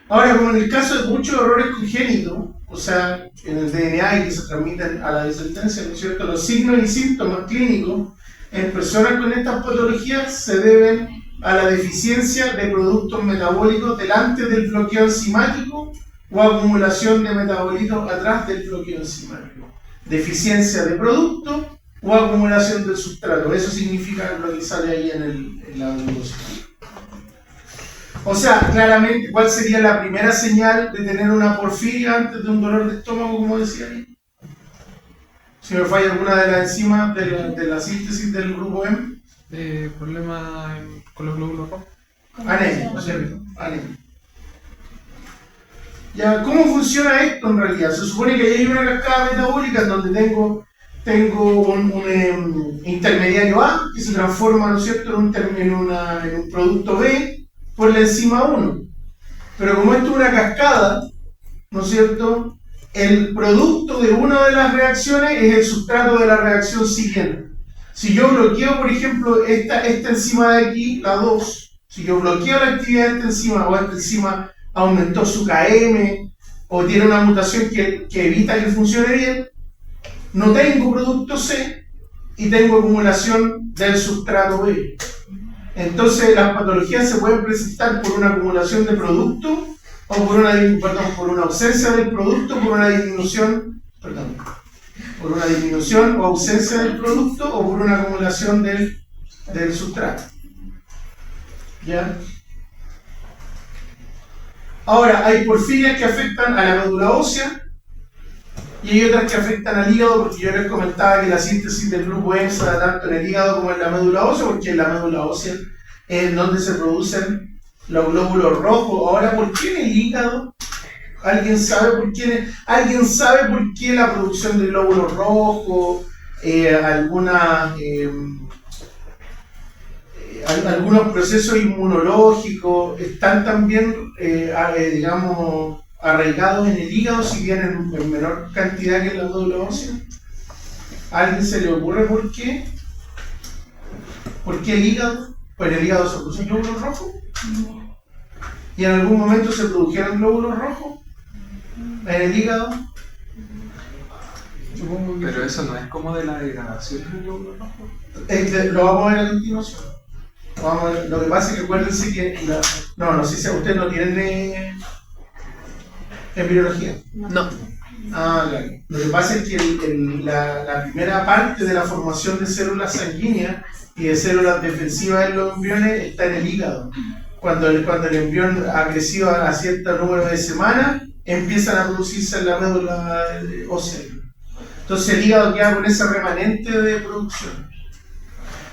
Ahora, como en el caso de muchos errores congénitos, o sea, en el DNA y que se transmiten a la descendencia, ¿no es cierto?, los signos y síntomas clínicos en personas con estas patologías se deben a la deficiencia de productos metabólicos delante del bloqueo enzimático o acumulación de metabolitos atrás del bloqueo enzimático. Deficiencia de productos o acumulación del sustrato. Eso significa lo que sale ahí en la glucosa. O sea, claramente, ¿cuál sería la primera señal de tener una porfiria antes de un dolor de estómago, como decía ahí? Si me falla alguna de las enzimas de la síntesis del grupo M. Problema con los glóbulos rojos. Anemia, ¿cierto? Anemia. Ya, ¿cómo funciona esto en realidad? Se supone que hay una cascada metabólica en donde tengo un intermediario A que se transforma, ¿no es cierto?, en un producto B por la enzima 1. Pero como esto es una cascada, ¿no es cierto?, el producto de una de las reacciones es el sustrato de la reacción siguiente. Si yo bloqueo, por ejemplo, esta enzima de aquí, la 2, si yo bloqueo la actividad de esta enzima o esta enzima aumentó su KM o tiene una mutación que evita que funcione bien, no tengo producto C y tengo acumulación del sustrato B. Entonces las patologías se pueden presentar por una acumulación de producto o por una ausencia del producto, por una disminución o ausencia del producto o por una acumulación del sustrato. ¿Ya? Ahora, hay porfirias que afectan a la médula ósea y hay otras que afectan al hígado, porque yo les comentaba que la síntesis del grupo M se da tanto en el hígado como en la médula ósea, porque en la médula ósea es donde se producen los glóbulos rojos. Ahora, ¿por qué en el hígado? ¿Alguien sabe por qué? ¿Alguien sabe por qué la producción de glóbulos rojos, algunos procesos inmunológicos están también, digamos, arraigados en el hígado, si bien en menor cantidad que en la médula ósea? ¿A alguien se le ocurre por qué? ¿Por qué el hígado? Pues en el hígado se producen glóbulos rojos. ¿Y en algún momento se produjeron glóbulos rojos? ¿En el hígado? Pero eso no es como de la degradación del glóbulo rojo. Lo vamos a ver a continuación. Lo que pasa es que acuérdense que no sé si a ustedes no tienen en biología. No. Claro. Lo que pasa es que la primera parte de la formación de células sanguíneas y de células defensivas en los embriones está en el hígado. Cuando el embrión ha crecido a cierto número de semanas, empiezan a producirse en la médula ósea. Entonces el hígado queda con ese remanente de producción.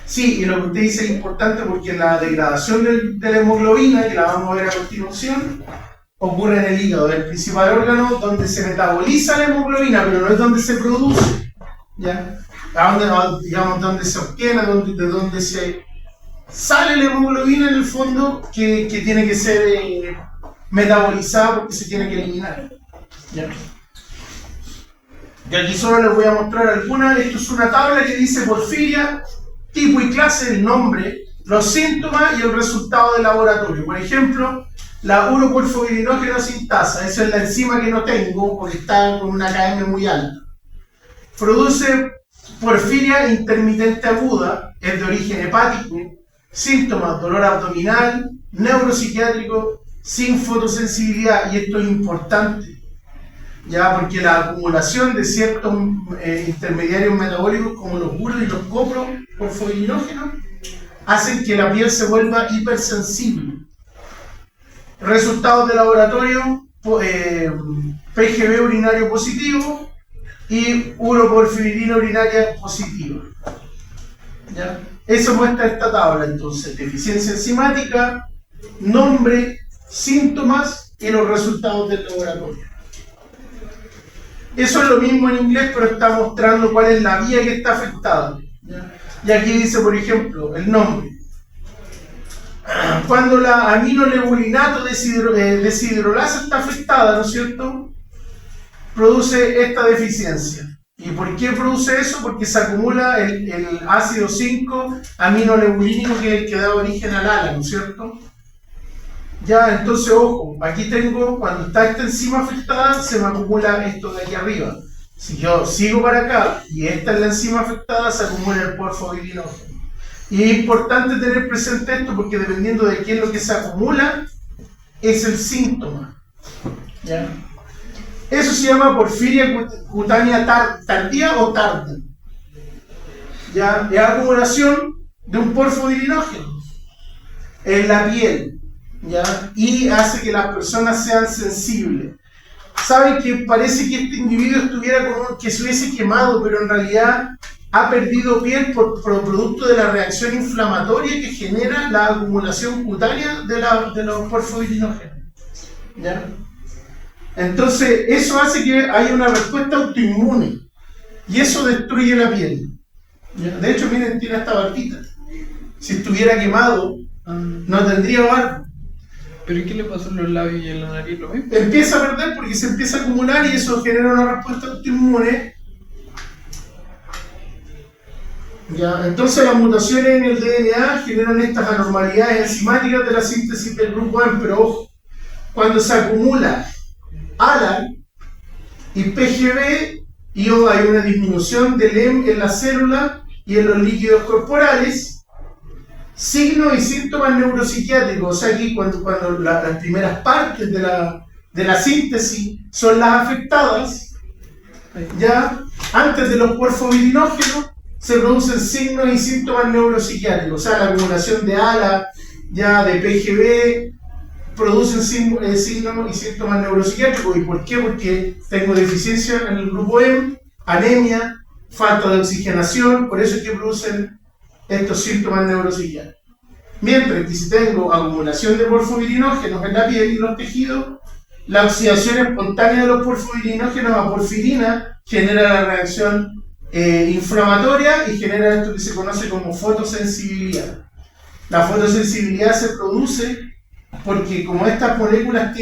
Sí, y lo que usted dice es importante porque la degradación de la hemoglobina, que la vamos a ver a continuación, ocurre en el hígado, el principal órgano donde se metaboliza la hemoglobina, pero no es donde se produce, ¿ya? Digamos, donde se obtiene, de donde se sale la hemoglobina en el fondo, que tiene que ser metabolizada porque se tiene que eliminar, ¿ya? Y aquí solo les voy a mostrar algunas. Esto es una tabla que dice porfiria, tipo y clase, el nombre, los síntomas y el resultado de laboratorio. Por ejemplo, la uroporfirinógeno sintasa, esa es la enzima que no tengo porque está con una KM muy alta. Produce porfiria intermitente aguda, es de origen hepático, síntomas, dolor abdominal, neuropsiquiátrico, sin fotosensibilidad, y esto es importante, ya, porque la acumulación de ciertos intermediarios metabólicos como los uros y los copros porfirinógenos hacen que la piel se vuelva hipersensible. Resultados de laboratorio, PGB urinario positivo y uroporfirina urinaria positiva. ¿Ya? Eso muestra esta tabla entonces: deficiencia enzimática, nombre, síntomas y los resultados del laboratorio. Eso es lo mismo en inglés, pero está mostrando cuál es la vía que está afectada. Y aquí dice, por ejemplo, el nombre. Cuando la aminolebulinato deshidrolasa está afectada, ¿no es cierto?, produce esta deficiencia. ¿Y por qué produce eso? Porque se acumula el ácido 5 aminolebulínico, que es el que da origen al ALA, ¿no es cierto? Ya, entonces, ojo, aquí tengo, cuando está esta enzima afectada, se me acumula esto de aquí arriba. Si yo sigo para acá y esta es la enzima afectada, se acumula el porfirinógeno. Y es importante tener presente esto porque dependiendo de qué es lo que se acumula, es el síntoma. ¿Ya? Eso se llama porfiria cutánea tardía o tarda. ¿Ya? Es acumulación de un porfirinógeno en la piel, ¿ya? Y hace que las personas sean sensibles. saben que parece que este individuo estuviera que se hubiese quemado, pero en realidad ha perdido piel por producto de la reacción inflamatoria que genera la acumulación cutánea de los porfovirinógenos. ¿Ya? Entonces, eso hace que haya una respuesta autoinmune y eso destruye la piel. ¿Ya? De hecho, miren, tiene esta barbita. Si estuviera quemado, no tendría barba. ¿Pero qué le pasó en los labios y en la nariz? ¿Lo mismo? Empieza a perder porque se empieza a acumular y eso genera una respuesta autoinmune. Ya, entonces las mutaciones en el DNA generan estas anormalidades enzimáticas de la síntesis del grupo M, pero ojo, cuando se acumula ALA y PGB, hay una disminución del M en la célula y en los líquidos corporales, signos y síntomas neuropsiquiátricos. O sea, aquí cuando las primeras partes de la síntesis son las afectadas, ya antes de los porfovirinógenos se producen signos y síntomas neuropsiquiátricos. O sea, la acumulación de ALA, ya de PGB, producen signos y síntomas neuropsiquiátricos. ¿Y por qué? Porque tengo deficiencia en el grupo M, anemia, falta de oxigenación, por eso es que producen estos síntomas neuropsiquiátricos. Mientras que si tengo acumulación de porfovirinógenos en la piel y los tejidos, la oxidación espontánea de los porfovirinógenos a porfirina genera la reacción inflamatoria y genera esto que se conoce como fotosensibilidad. La fotosensibilidad se produce porque como estas moléculas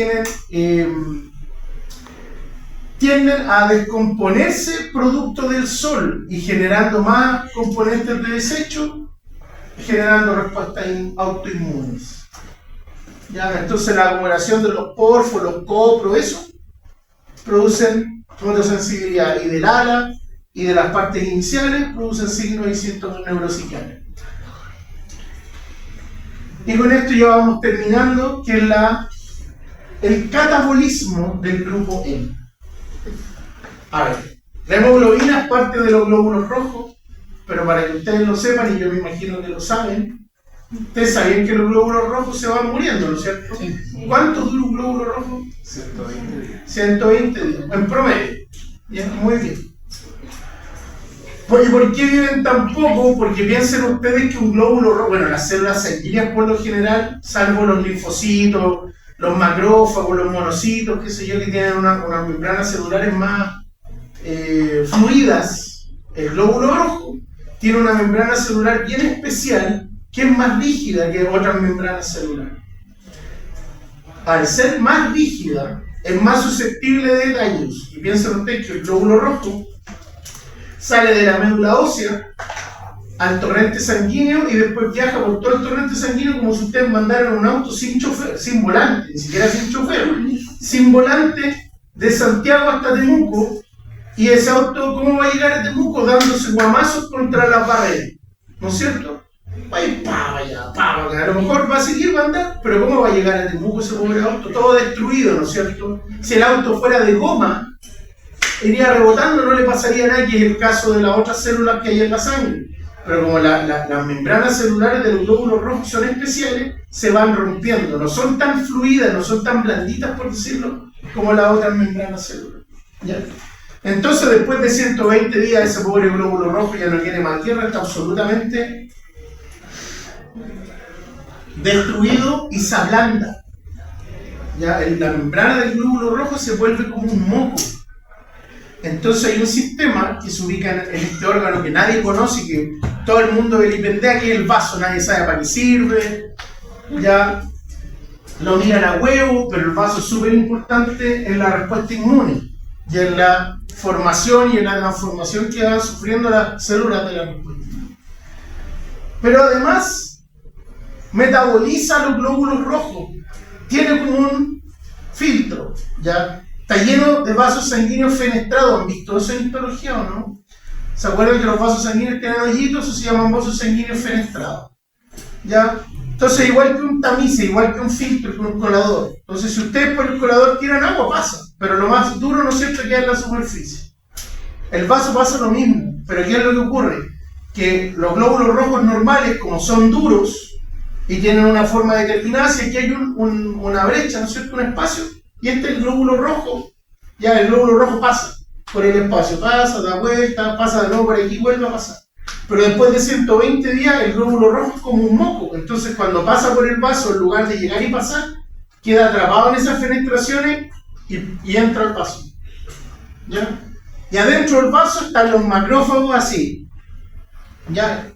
tienden a descomponerse producto del sol y generando más componentes de desecho, generando respuestas autoinmunes. ¿Ya? Entonces la acumulación de los porfos, los copros, eso, producen fotosensibilidad y del ALA y de las partes iniciales producen signos y síntomas neuropsiquiátricos. Y con esto ya vamos terminando, que es el catabolismo del grupo M. A ver, la hemoglobina es parte de los glóbulos rojos, pero para que ustedes lo sepan, y yo me imagino que lo saben, ustedes sabían que los glóbulos rojos se van muriendo, ¿no es cierto? Sí. ¿Cuánto dura un glóbulo rojo? 120 días. 120 días, en promedio. Ya, muy bien. ¿Y por qué viven tan poco? Porque piensen ustedes que un glóbulo rojo, bueno, las células sanguíneas por lo general, salvo los linfocitos, los macrófagos, los monocitos, qué sé yo, que tienen unas membranas celulares más fluidas, el glóbulo rojo tiene una membrana celular bien especial que es más rígida que otras membranas celulares. Al ser más rígida, es más susceptible de daños. Y piensen ustedes que el glóbulo rojo sale de la médula ósea al torrente sanguíneo y después viaja por todo el torrente sanguíneo como si ustedes mandaran un auto sin chofer, sin volante, ni siquiera sin chofer, sin volante, de Santiago hasta Temuco. Y ese auto, ¿cómo va a llegar a Temuco? Dándose guamazos contra las barreras, ¿no es cierto? Va a ir para allá. A lo mejor va a seguir a andar, pero ¿cómo va a llegar a Temuco ese pobre auto? Todo destruido, ¿no es cierto? Si el auto fuera de goma, iría rebotando, no le pasaría nada, que es el caso de las otras células que hay en la sangre. Pero como las membranas celulares de los glóbulos rojos son especiales, se van rompiendo. No son tan fluidas, no son tan blanditas, por decirlo, como las otras membranas celulares. ¿Ya? Entonces, después de 120 días, ese pobre glóbulo rojo ya no tiene más tierra, está absolutamente destruido y se ablanda. Ya, la membrana del glóbulo rojo se vuelve como un moco. Entonces hay un sistema que se ubica en este órgano que nadie conoce, que todo el mundo vilipendea, que es el vaso, nadie sabe para qué sirve, ya lo miran a huevo, pero el vaso es súper importante en la respuesta inmune y en la formación y en la transformación que van sufriendo las células de la respuesta. Pero además metaboliza los glóbulos rojos, tiene como un filtro, ¿ya? Está lleno de vasos sanguíneos fenestrados. ¿Han visto eso en histología o no? ¿Se acuerdan que los vasos sanguíneos tienen hoyitos? Eso se llaman vasos sanguíneos fenestrados, ¿ya? Entonces, igual que un tamiz, igual que un filtro, que un colador. Entonces, si ustedes por el colador tiran agua, pasa. Pero lo más duro, ¿no es cierto?, queda en la superficie. El vaso pasa lo mismo. Pero ¿qué es lo que ocurre? Que los glóbulos rojos normales, como son duros y tienen una forma determinada, si aquí hay una brecha, ¿no es cierto?, un espacio, y este es el glóbulo rojo, Ya el glóbulo rojo pasa por el espacio, pasa, da vuelta, pasa de nuevo por aquí, vuelve a pasar. Pero después de 120 días el glóbulo rojo es como un moco. Entonces cuando pasa por el vaso, en lugar de llegar y pasar, queda atrapado en esas fenestraciones y entra al vaso. ¿Ya? Y adentro del vaso están los macrófagos así. ¿Ya?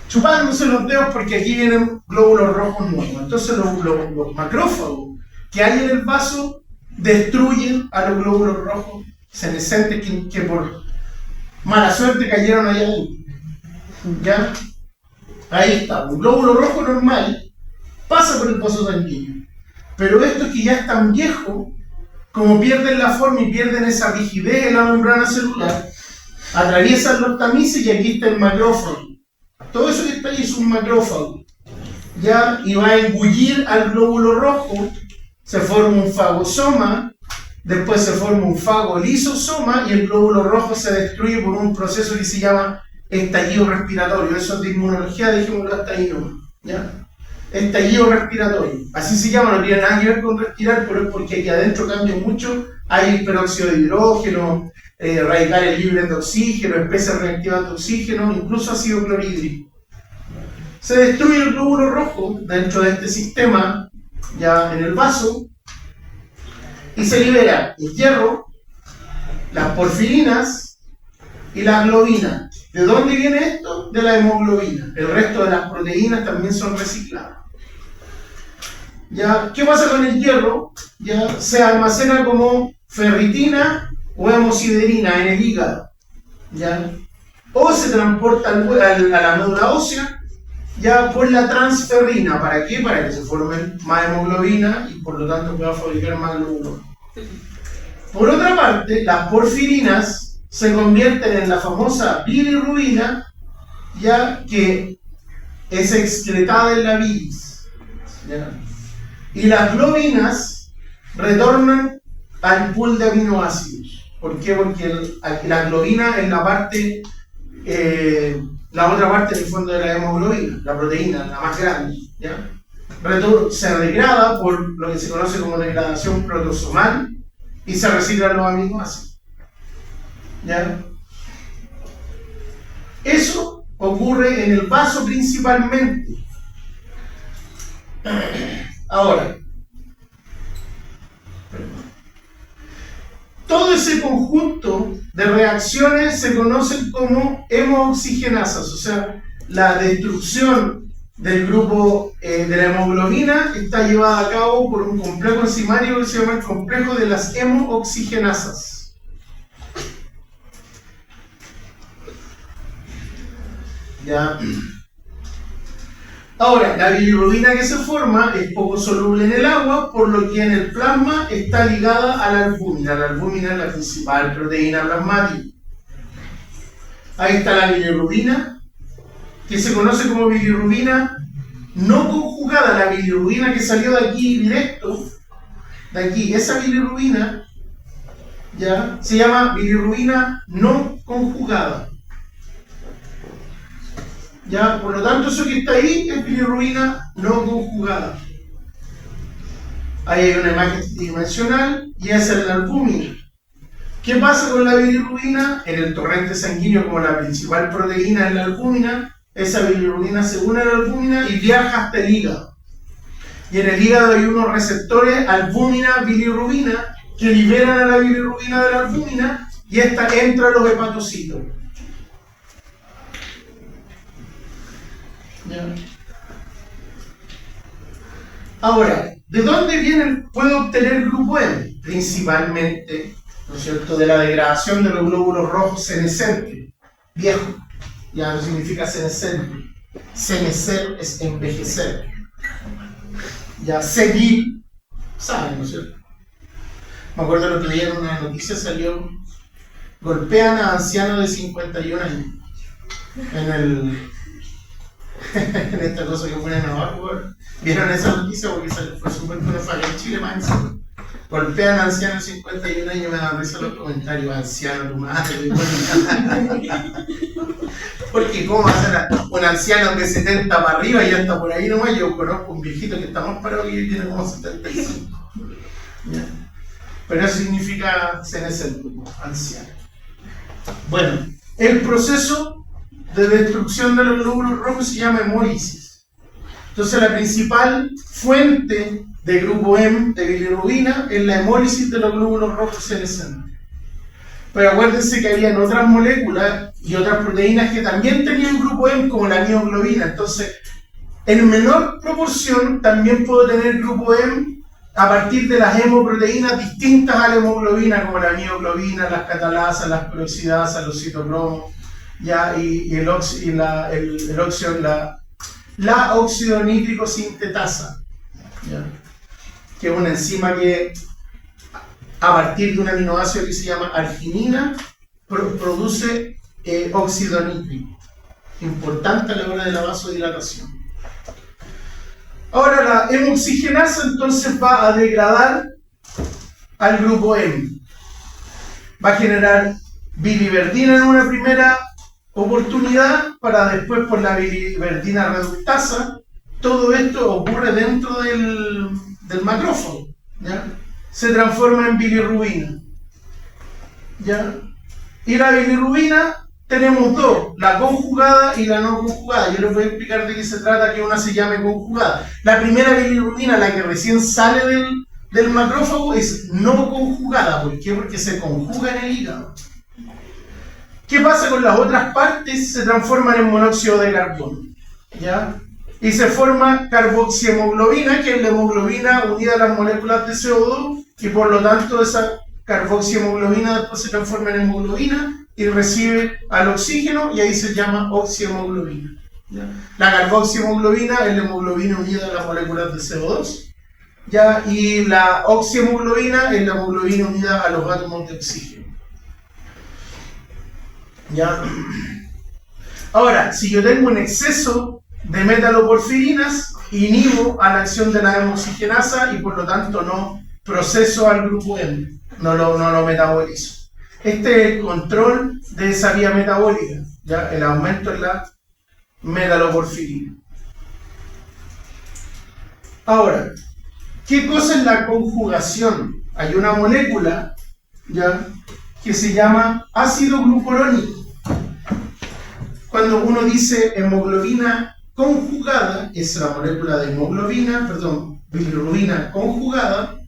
Chupándose los dedos porque aquí vienen glóbulos rojos nuevos. Entonces los macrófagos que hay en el vaso destruyen a los glóbulos rojos senescentes que por mala suerte cayeron allá adentro. ¿Ya? Ahí está, un glóbulo rojo normal pasa por el vaso sanguíneo, pero estos que ya están viejos, como pierden la forma y pierden esa rigidez en la membrana celular, atraviesan los tamices y aquí está el macrófago. Todo eso que está ahí es un macrófago, ¿ya? Y va a engullir al glóbulo rojo, se forma un fagosoma, después se forma un fagolisosoma y el glóbulo rojo se destruye por un proceso que se llama estallido respiratorio. Eso es de inmunología, dejémoslo hasta ahí nomás, ¿ya? Estallido respiratorio, así se llama, no tiene nada que ver con respirar, pero es porque aquí adentro cambia mucho, hay peróxido de hidrógeno, radicales libres de oxígeno, especies reactivas de oxígeno, incluso ácido clorhídrico. Se destruye el glóbulo rojo dentro de este sistema, ya en el vaso, y se libera el hierro, las porfirinas y la globina. ¿De dónde viene esto? De la hemoglobina. El resto de las proteínas también son recicladas. ¿Ya? ¿Qué pasa con el hierro? Ya se almacena como ferritina o hemosiderina en el hígado. ¿Ya? O se transporta a la médula ósea ya por la transferrina. ¿Para qué? Para que se formen más hemoglobina y por lo tanto pueda fabricar más glóbulos. Por otra parte, las porfirinas se convierten en la famosa bilirrubina, ya que es excretada en la bilis. ¿Ya? Y las globinas retornan al pool de aminoácidos. ¿Por qué? Porque la globina es la parte, la otra parte del fondo de la hemoglobina, la proteína, la más grande. ¿Ya? Se degrada por lo que se conoce como degradación protosomal y se reciclan los aminoácidos. ¿Ya? Eso ocurre en el vaso principalmente. Ahora, todo ese conjunto de reacciones se conocen como hemooxigenasas, o sea, la destrucción del grupo de la hemoglobina está llevada a cabo por un complejo enzimático que se llama el complejo de las hemooxigenasas. ¿Ya? Ahora, la bilirrubina que se forma es poco soluble en el agua, por lo que en el plasma está ligada a la albúmina. La albúmina es la principal proteína plasmática. Ahí está la bilirrubina, que se conoce como bilirrubina no conjugada. La bilirrubina que salió de aquí directo, de aquí, esa bilirrubina, ¿ya? Se llama bilirrubina no conjugada. ¿Ya? Por lo tanto, eso que está ahí es bilirrubina no conjugada. Ahí hay una imagen tridimensional y esa es la albúmina. ¿Qué pasa con la bilirrubina? En el torrente sanguíneo, como la principal proteína es la albúmina, esa bilirrubina se une a la albúmina y viaja hasta el hígado. Y en el hígado hay unos receptores albúmina-bilirrubina que liberan a la bilirrubina de la albúmina y esta entra a los hepatocitos. Ahora, ¿de dónde puede obtener el grupo M? Principalmente, ¿no es cierto?, de la degradación de los glóbulos rojos senescentes, viejos. Ya no significa senescente. Senecer es envejecer. Ya senil, saben, ¿no es cierto? Me acuerdo lo que leí en una noticia, salió, golpean a ancianos de 51 años. En esta cosa que ponen abajo, ¿vieron esa noticia? Porque fue súper que no falla en Chile, más encima. Golpean a ancianos de 51 años, me dan risa los comentarios, anciano, tu madre. Porque ¿cómo va a ser un anciano de 70 para arriba y hasta por ahí nomás? Yo conozco un viejito que está más parado que tiene como 75. ¿Ya? pero eso significa senescente, anciano. Bueno, el proceso de destrucción de los glóbulos rojos se llama hemólisis. Entonces la principal fuente de grupo M de bilirrubina es la hemólisis de los glóbulos rojos senescentes. Pero acuérdense que habían otras moléculas y otras proteínas que también tenían grupo M, como la mioglobina. Entonces, en menor proporción también puedo tener grupo M a partir de las hemoproteínas distintas a la hemoglobina, como la mioglobina, las catalasas, las peroxidasas, los citocromos, ya, la óxido nítrico sintetasa, ¿ya? Que es una enzima que a partir de un aminoácido que se llama arginina produce óxido nítrico, importante a la hora de la vasodilatación. Ahora la hemoxigenasa entonces va a degradar al grupo M, va a generar biliverdina en una primera oportunidad para después por la biliverdina reductasa. Todo esto ocurre dentro del macrófago, ¿ya? Se transforma en bilirrubina, ¿ya? Y la bilirrubina tenemos dos, la conjugada y la no conjugada. Yo les voy a explicar de qué se trata, que una se llame conjugada. La primera bilirrubina, la que recién sale del macrófago, es no conjugada. ¿Por qué? Porque se conjuga en el hígado. ¿Qué pasa con las otras partes? Se transforman en monóxido de carbono, ¿ya? Y se forma carboxihemoglobina, que es la hemoglobina unida a las moléculas de CO2, y por lo tanto esa carboxihemoglobina después se transforma en hemoglobina y recibe al oxígeno, y ahí se llama oxihemoglobina, ¿ya? La carboxihemoglobina es la hemoglobina unida a las moléculas de CO2, ¿ya? Y la oxihemoglobina es la hemoglobina unida a los átomos de oxígeno, ¿ya? Ahora, si yo tengo un exceso de metaloporfirinas, inhibo a la acción de la hemoxigenasa y por lo tanto no proceso al grupo M, no lo metabolizo. Este es el control de esa vía metabólica, ¿ya? El aumento en la metaloporfirina. Ahora, ¿qué cosa es la conjugación? Hay una molécula, ¿ya?, que se llama ácido glucurónico. Cuando uno dice hemoglobina conjugada, es la molécula de bilirrubina conjugada,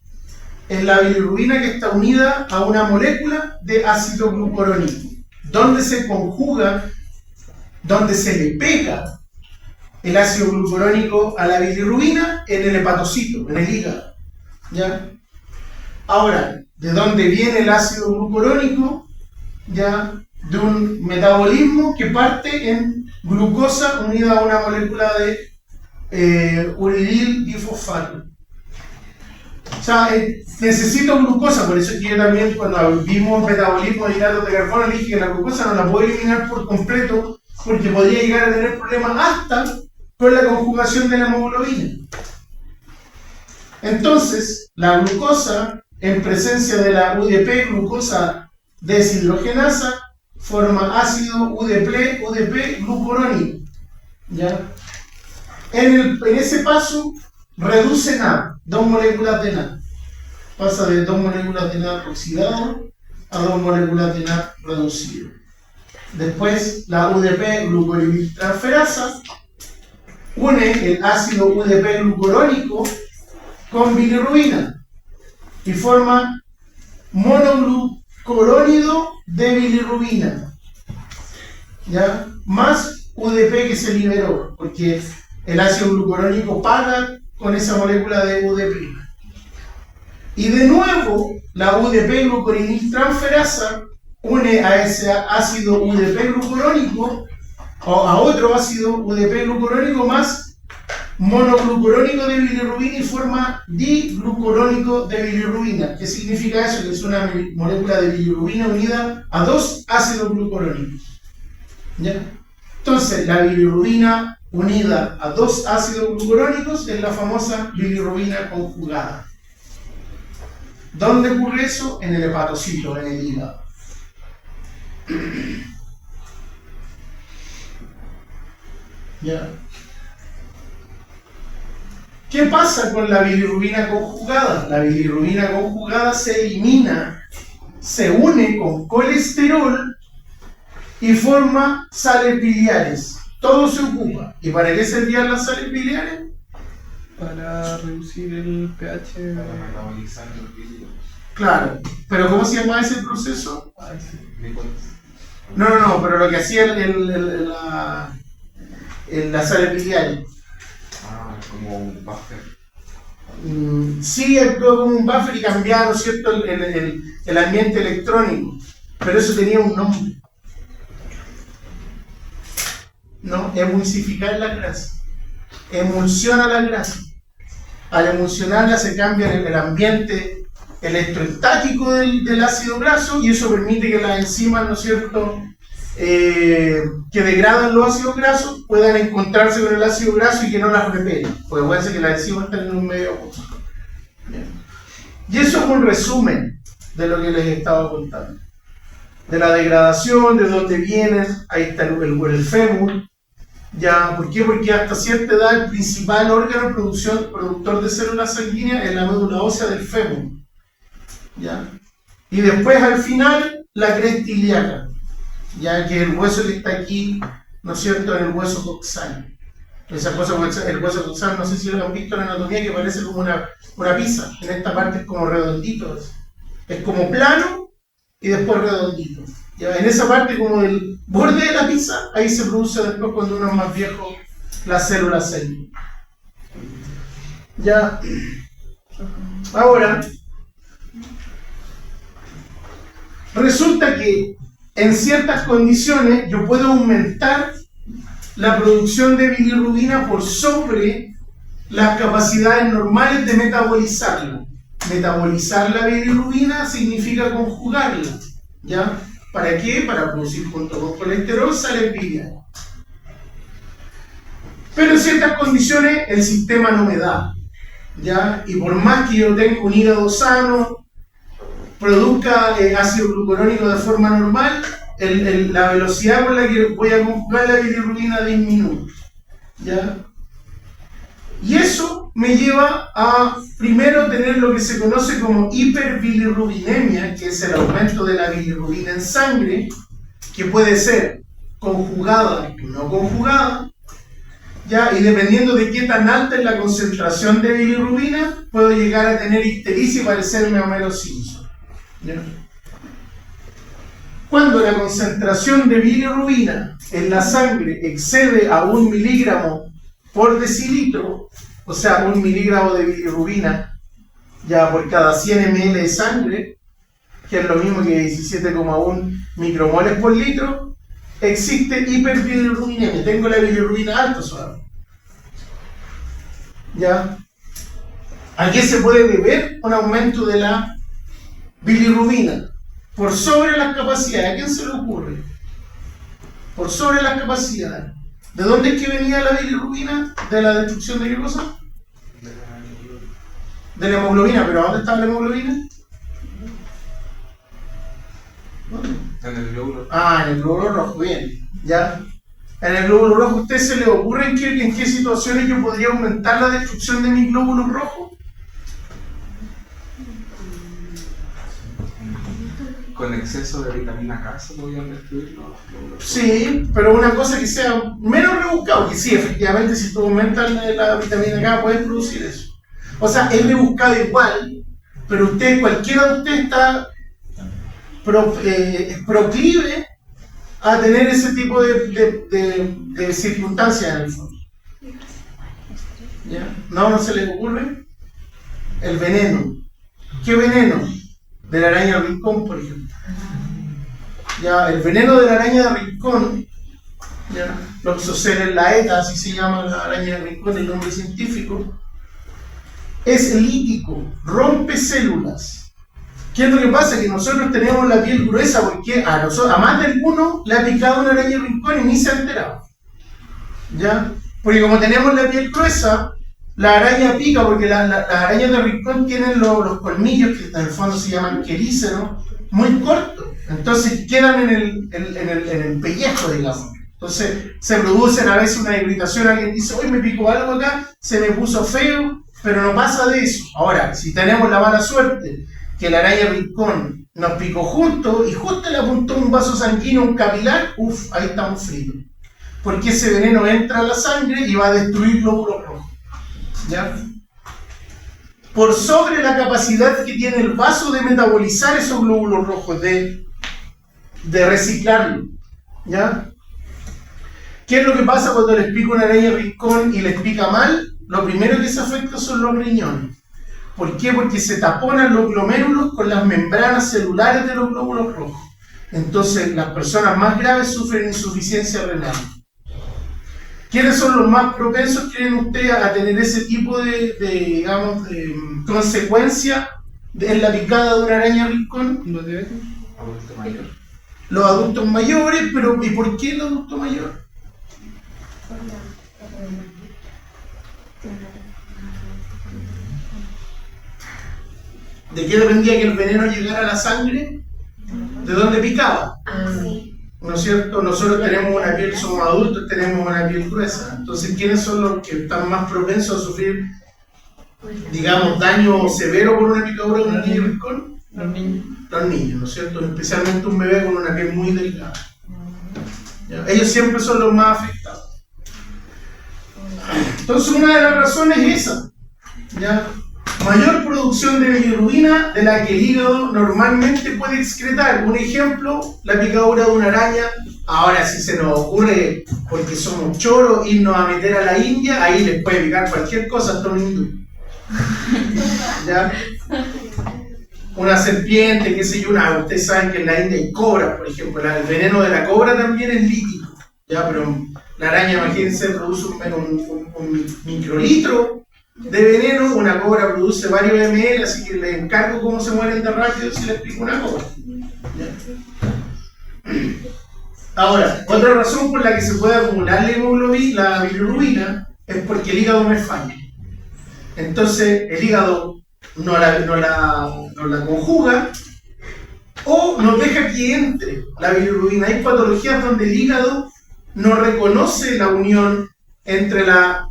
es la bilirrubina que está unida a una molécula de ácido glucurónico. ¿Dónde se conjuga? ¿Dónde se le pega el ácido glucurónico a la bilirrubina? En el hepatocito, en el hígado, ¿ya? Ahora, ¿de dónde viene el ácido glucurónico? ¿Ya? De un metabolismo que parte en glucosa unida a una molécula de uridil difosfato. O sea, necesito glucosa, por eso es que yo también cuando vimos metabolismo de hidratos de carbono le dije que la glucosa no la puedo eliminar por completo porque podría llegar a tener problemas hasta con la conjugación de la hemoglobina. Entonces, la glucosa en presencia de la UDP, glucosa deshidrogenasa, forma ácido UDP glucurónico, ¿ya? En ese paso reduce NAD, 2 moléculas de NAD. Pasa de 2 moléculas de NAD oxidado a 2 moléculas de NAD reducido. Después la UDP glucoriltransferasa une el ácido UDP glucurónico con bilirrubina y forma monoglucurónido de bilirrubina, ¿ya? Más UDP que se liberó, porque el ácido glucurónico paga con esa molécula de UDP. Y de nuevo, la UDP glucoriltransferasa une a ese ácido UDP glucurónico o a otro ácido UDP glucurónico más monoglucurónico de bilirrubina y forma diglucurónico de bilirrubina. ¿Qué significa eso? Que es una molécula de bilirrubina unida a 2 ácidos glucurónicos, ¿ya? Entonces, la bilirrubina unida a 2 ácidos glucurónicos es la famosa bilirrubina conjugada. ¿Dónde ocurre eso? En el hepatocito, en el hígado. ¿Ya? ¿Qué pasa con la bilirrubina conjugada? La bilirrubina conjugada se elimina, se une con colesterol y forma sales biliares. Todo se ocupa. ¿Y para qué servían las sales biliares? Para reducir el pH. Para metabolizar los líquidos. Claro. ¿Pero cómo se llama ese proceso? Glucosa. No, pero lo que hacía las sales biliares. Ah, como un buffer. Sí, actuó como un buffer y cambiaba, ¿no es cierto?, el ambiente electrónico. Pero eso tenía un nombre. No, emulsificar la grasa. Emulsiona la grasa. Al emulsionarla se cambia el ambiente electroestático del ácido graso y eso permite que las enzimas, ¿no es cierto?, que degradan los ácidos grasos puedan encontrarse con el ácido graso y que no las repelen. Porque puede ser que las enzimas están en un medio opuesto. Y eso es un resumen de lo que les estaba contando. De la degradación, de dónde vienen, ahí está el fémur. Ya, ¿por qué? Porque hasta cierta edad el principal órgano productor de células sanguíneas es la médula ósea del fémur. ¿Ya? Y después al final la cresta ilíaca, ya que el hueso que está aquí, ¿no es cierto?, en el hueso coxal. Esa cosa, el hueso coxal, no sé si lo han visto en la anatomía, que parece como una pizza. En esta parte es como redondito, es como plano y después redondito. ¿Ya? En esa parte, como el borde de la pizza, ahí se produce después, cuando uno es más viejo, las células sanguíneas. Ya. Ahora, resulta que en ciertas condiciones yo puedo aumentar la producción de bilirrubina por sobre las capacidades normales de metabolizarla. Metabolizar la bilirrubina significa conjugarla, ¿ya? ¿Para qué? Para producir junto con colesterol sales biliares. Pero en ciertas condiciones el sistema no me da, ¿ya? Y por más que yo tenga un hígado sano, produzca ácido glucurónico de forma normal, la velocidad con la que voy a conjugar la bilirrubina disminuye, ¿ya? Y eso me lleva a primero tener lo que se conoce como hiperbilirrubinemia, que es el aumento de la bilirrubina en sangre, que puede ser conjugada o no conjugada, ¿ya? Y dependiendo de qué tan alta es la concentración de bilirrubina, puedo llegar a tener ictericia y parecerme a Homero Simpson, ¿ya? Cuando la concentración de bilirrubina en la sangre excede a 1 miligramo por decilitro, o sea, 1 miligramo de bilirrubina ya por cada 100 ml de sangre, que es lo mismo que 17,1 micromoles por litro, existe hiperbilirrubinemia. Tengo la bilirrubina alta solamente. ¿Ya? ¿A qué se puede deber un aumento de la bilirrubina? Por sobre las capacidades. ¿A quién se le ocurre? Por sobre las capacidades. ¿De dónde es que venía la bilirrubina? ¿De la destrucción de qué cosa? De la hemoglobina. ¿Pero dónde estaba la hemoglobina? ¿Dónde? En el glóbulo. Ah, en el glóbulo rojo, bien. ¿Ya? En el glóbulo rojo, ¿a usted se le ocurre en qué situaciones yo podría aumentar la destrucción de mi glóbulo rojo? Con exceso de vitamina K se podían destruirlo. Sí, pero una cosa que sea menos rebuscado, que sí, efectivamente, si tú aumentas la vitamina K puedes producir eso. O sea, es rebuscado igual, pero cualquiera de ustedes está proclive a tener ese tipo de circunstancias en el fondo. ¿Ya? ¿No se les ocurre? El veneno. ¿Qué veneno? De la araña de rincón, por ejemplo. Ya, el veneno de la araña de rincón, ya, Loxosceles laeta, así se llama la araña de rincón, el nombre científico, es lítico, rompe células. ¿Qué es lo que pasa? Que nosotros tenemos la piel gruesa porque a más de alguno le ha picado una araña de rincón y ni se ha enterado. ¿Ya? Porque como tenemos la piel gruesa, la araña pica porque las arañas de rincón tienen los colmillos, que en el fondo se llaman quelíceros, muy cortos. Entonces quedan en el pellejo, digamos. Entonces se producen a veces una irritación, alguien dice, hoy me picó algo acá, se me puso feo, pero no pasa de eso. Ahora, si tenemos la mala suerte que la araña rincón nos picó juntos y justo le apuntó un vaso sanguíneo, un capilar, ahí estamos fritos. Porque ese veneno entra a la sangre y va a destruir glóbulos rojos. ¿Ya? Por sobre la capacidad que tiene el vaso de metabolizar esos glóbulos rojos, de reciclarlo. ¿Ya? ¿Qué es lo que pasa cuando les pica una araña rincón y les pica mal? Lo primero que se afecta son los riñones. ¿Por qué? Porque se taponan los glomérulos con las membranas celulares de los glóbulos rojos. Entonces, las personas más graves sufren insuficiencia renal. ¿Quiénes son los más propensos, creen ustedes, a tener ese tipo de consecuencia en la picada de una araña rincón? ¿Los diabetes? Adulto mayor. Los adultos mayores, pero ¿y por qué el adulto mayor? ¿De qué dependía que el veneno llegara a la sangre? ¿De dónde picaba? ¿No es cierto? Nosotros tenemos una piel, somos adultos, tenemos una piel gruesa. Entonces, ¿quiénes son los que están más propensos a sufrir, digamos, daño severo por una picadura de un araña rincón? Los niños. Los niños, ¿no es cierto? Especialmente un bebé con una piel muy delicada. ¿Ya? Ellos siempre son los más afectados. Entonces, una de las razones es esa. ¿Ya? Mayor producción de bilirrubina de la que el hígado normalmente puede excretar. Un ejemplo, la picadura de una araña. Ahora, si se nos ocurre, porque somos choros, irnos a meter a la India, ahí les puede picar cualquier cosa, hasta un hindú. ¿Ya? Una serpiente, qué sé yo, ustedes saben que en la India hay cobras, por ejemplo. El veneno de la cobra también es líquido. ¿Ya? Pero la araña, imagínense, produce un microlitro de veneno, una cobra produce varios ml, así que les encargo cómo se mueren de rápido si les pico una cobra. ¿Ya? Ahora, otra razón por la que se puede acumular la bilirrubina es porque el hígado no es falla. Entonces, el hígado no la conjuga o no deja que entre la bilirrubina. Hay patologías donde el hígado no reconoce la unión entre la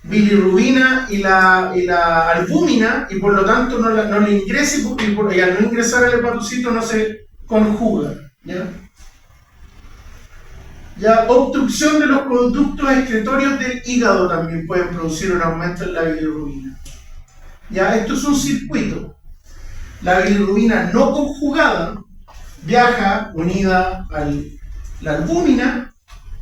bilirrubina y la albúmina y por lo tanto no le ingresa y al no ingresar al hepatocito no se conjuga. ¿Ya? Obstrucción de los conductos excretorios del hígado también pueden producir un aumento en la bilirrubina. ¿Ya? Esto es un circuito. La bilirrubina no conjugada viaja unida a la albúmina,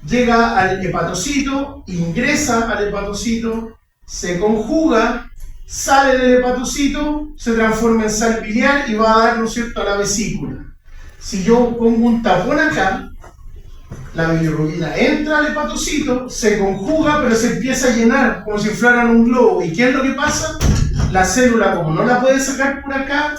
llega al hepatocito, ingresa al hepatocito, se conjuga, sale del hepatocito, se transforma en sal biliar y va a dar, ¿no es cierto?, a la vesícula. Si yo pongo un tapón acá, la bilirrubina entra al hepatocito, se conjuga, pero se empieza a llenar como si fueran un globo. ¿Y qué es lo que pasa? La célula, como no la puede sacar por acá,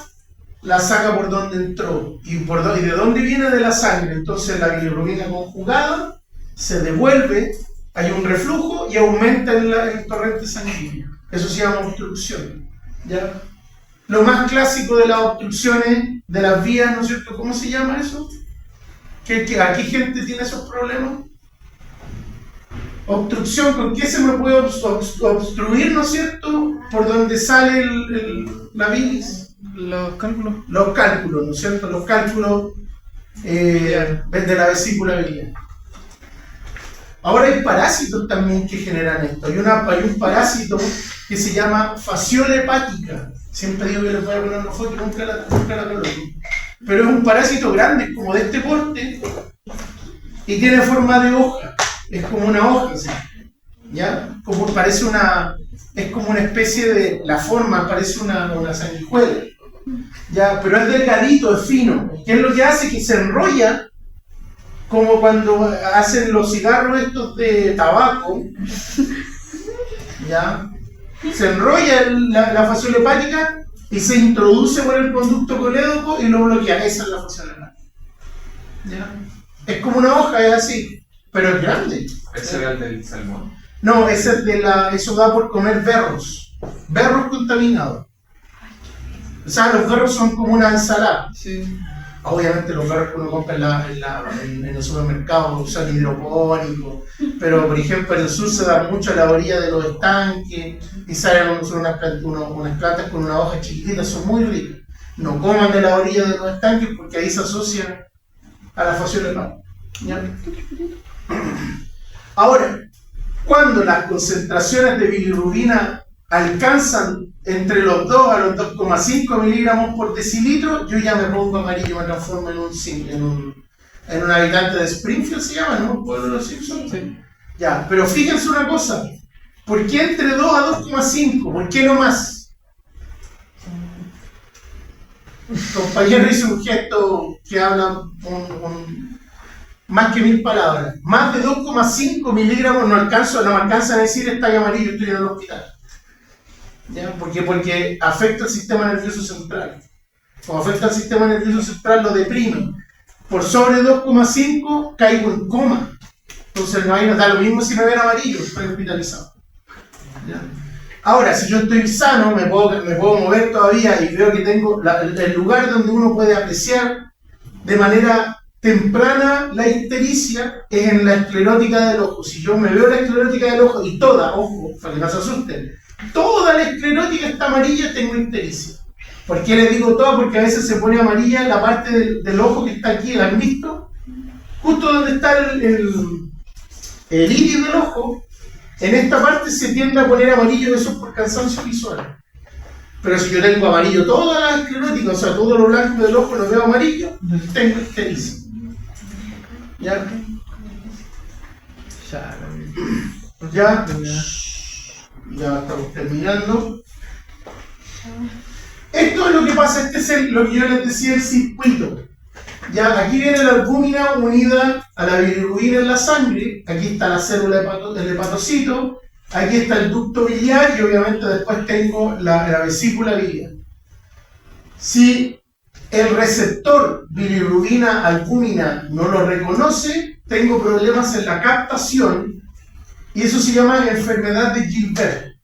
la saca por donde entró. ¿Y de dónde viene? De la sangre. Entonces la bilirrubina conjugada se devuelve, hay un reflujo y aumenta el torrente sanguíneo. Eso se llama obstrucción. ¿Ya? Lo más clásico de las obstrucciones de las vías, ¿no es cierto? ¿Cómo se llama eso? ¿Aquí gente tiene esos problemas? Obstrucción, ¿con qué se me puede obstruir, ¿no es cierto? Por donde sale la bilis. Los cálculos. Los cálculos, ¿no es cierto? Los cálculos de la vesícula biliar. Ahora hay parásitos también que generan esto. Hay un parásito que se llama fasciola hepática. Siempre digo que les voy a poner una foto y nunca la coloco. Pero es un parásito grande, como de este porte, y tiene forma de hoja. Es como una hoja, ¿sí? ¿Ya? Es como una especie de, la forma parece una sanguijuela. ¿Ya? Pero es delgadito, es fino. ¿Qué es lo que hace? Que se enrolla, como cuando hacen los cigarros estos de tabaco. ¿Ya? Se enrolla la fasciola hepática y se introduce por el conducto colédoco y lo bloquea. Esa es la fasciola hepática. ¿Ya? Es como una hoja, es así, pero es grande. ¿Ese era el del salmón? No, ese es eso da por comer berros contaminados. O sea, los berros son como una ensalada. Sí. Obviamente los barros que uno compra en el supermercado son hidropónicos, pero por ejemplo en el sur se da mucho a la orilla de los estanques y salen unas plantas con una hoja chiquitita, son muy ricas. No coman de la orilla de los estanques porque ahí se asocian a la fasciola hepática. ¿Ya? Ahora, cuando las concentraciones de bilirrubina alcanzan entre los 2 a los 2,5 miligramos por decilitro, yo ya me pongo amarillo, me transformo en un habitante de Springfield, se llama, ¿no? ¿Pueblo de los Simpsons? Sí. Ya, pero fíjense una cosa, ¿por qué entre 2 a 2,5? ¿Por qué no más? El compañero hizo un gesto que habla más que 1000 palabras. Más de 2,5 miligramos no me alcanza a decir está amarillo, estoy en el hospital. ¿Ya? Porque afecta al sistema nervioso central. Como afecta al sistema nervioso central, lo deprime. Por sobre 2,5 caigo en coma. Entonces no da lo mismo si me ven amarillo, estoy hospitalizado. ¿Ya? Ahora, si yo estoy sano, me puedo mover todavía y veo que tengo el lugar donde uno puede apreciar de manera temprana la ictericia es en la esclerótica del ojo. Si yo me veo la esclerótica del ojo y toda, ojo, para que no se asusten, toda la esclerótica está amarilla, tengo ictericia. ¿Por qué les digo toda? Porque a veces se pone amarilla la parte del ojo que está aquí, ¿la han visto? Justo donde está el iris del ojo. En esta parte se tiende a poner amarillo, eso es por cansancio visual. Pero si yo tengo amarillo toda la esclerótica, o sea, todo lo blanco del ojo lo veo amarillo, tengo ictericia. ¿Ya? Ya estamos terminando. Esto es lo que pasa, este es lo que yo les decía, el circuito. Ya, aquí viene la albúmina unida a la bilirrubina en la sangre, aquí está la célula del hepatocito, aquí está el ducto biliar y obviamente después tengo la vesícula biliar. Si el receptor bilirrubina-albúmina no lo reconoce, tengo problemas en la captación y eso se llama enfermedad de Gilbert.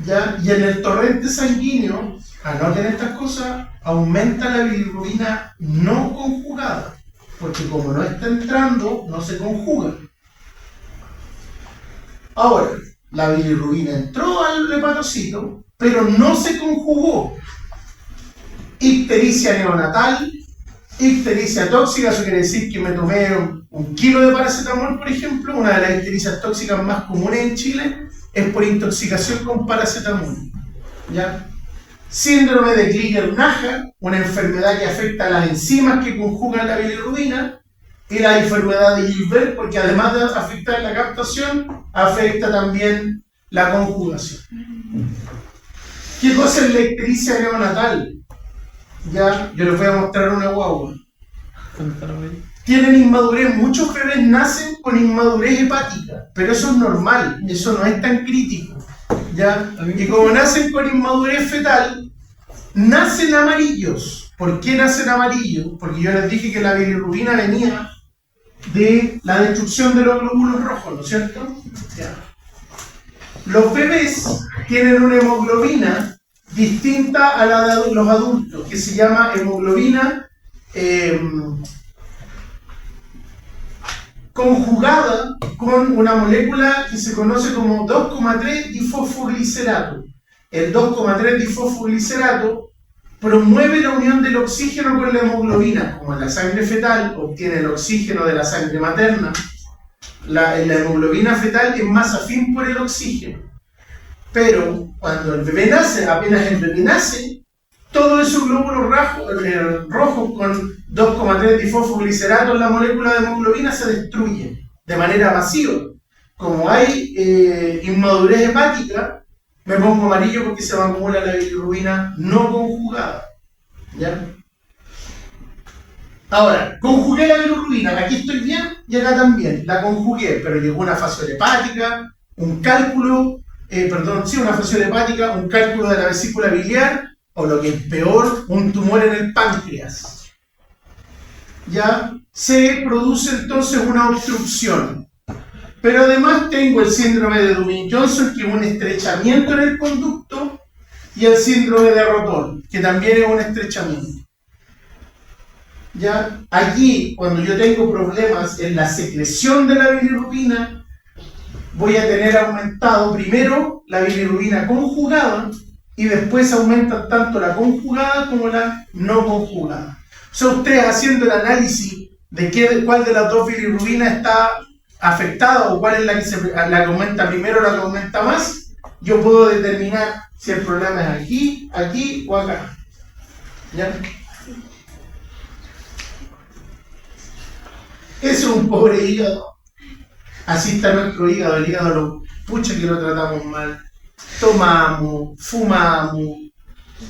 ¿Ya? Y en el torrente sanguíneo, anoten estas cosas, aumenta la bilirrubina no conjugada, porque como no está entrando, no se conjuga. Ahora, la bilirrubina entró al hepatocito, pero no se conjugó. Ictericia neonatal, ictericia tóxica, eso quiere decir que me tomé un kilo de paracetamol, por ejemplo. Una de las ictericias tóxicas más comunes en Chile es por intoxicación con paracetamol. ¿Ya? Síndrome de Crigler-Najjar, una enfermedad que afecta a las enzimas que conjugan la bilirrubina, y la enfermedad de Gilbert, porque además de afectar la captación, afecta también la conjugación. ¿Qué cosa es la ictericia neonatal? Ya, yo les voy a mostrar una guagua. Tienen inmadurez, muchos bebés nacen con inmadurez hepática, pero eso es normal, eso no es tan crítico. ¿Ya? Y como nacen con inmadurez fetal, nacen amarillos. ¿Por qué nacen amarillos? Porque yo les dije que la bilirrubina venía de la destrucción de los glóbulos rojos, ¿no es cierto? Ya. Los bebés tienen una hemoglobina distinta a la de los adultos, que se llama hemoglobina conjugada con una molécula que se conoce como 2,3 difosfoglicerato. El 2,3 difosfoglicerato promueve la unión del oxígeno con la hemoglobina. Como en la sangre fetal obtiene el oxígeno de la sangre materna, la hemoglobina fetal es más afín por el oxígeno. Pero cuando el bebé nace, apenas el bebé nace, todos esos glóbulos rojos con 2,3 difosfoglicerato en la molécula de hemoglobina se destruyen de manera masiva. Como hay inmadurez hepática, me pongo amarillo porque se me acumula la bilirrubina no conjugada. ¿Ya? Ahora, conjugué la bilirrubina, aquí estoy bien y acá también. La conjugué, pero llegó una fasciola hepática, un cálculo, una fasciola hepática, un cálculo de la vesícula biliar, o lo que es peor, un tumor en el páncreas. Ya se produce entonces una obstrucción. Pero además tengo el síndrome de Dubin-Johnson, que es un estrechamiento en el conducto, y el síndrome de Rotor, que también es un estrechamiento. ¿ya? Aquí, cuando yo tengo problemas en la secreción de la bilirrubina, voy a tener aumentado primero la bilirrubina conjugada y después aumentan tanto la conjugada como la no conjugada. O sea, ustedes haciendo el análisis de cuál de las dos bilirrubinas está afectada o cuál es la que aumenta primero o la que aumenta más, yo puedo determinar si el problema es aquí, aquí o acá. ¿Ya? Eso es un pobre hígado. Así está nuestro hígado. El hígado, pucha que lo tratamos mal. Tomamos, fumamos,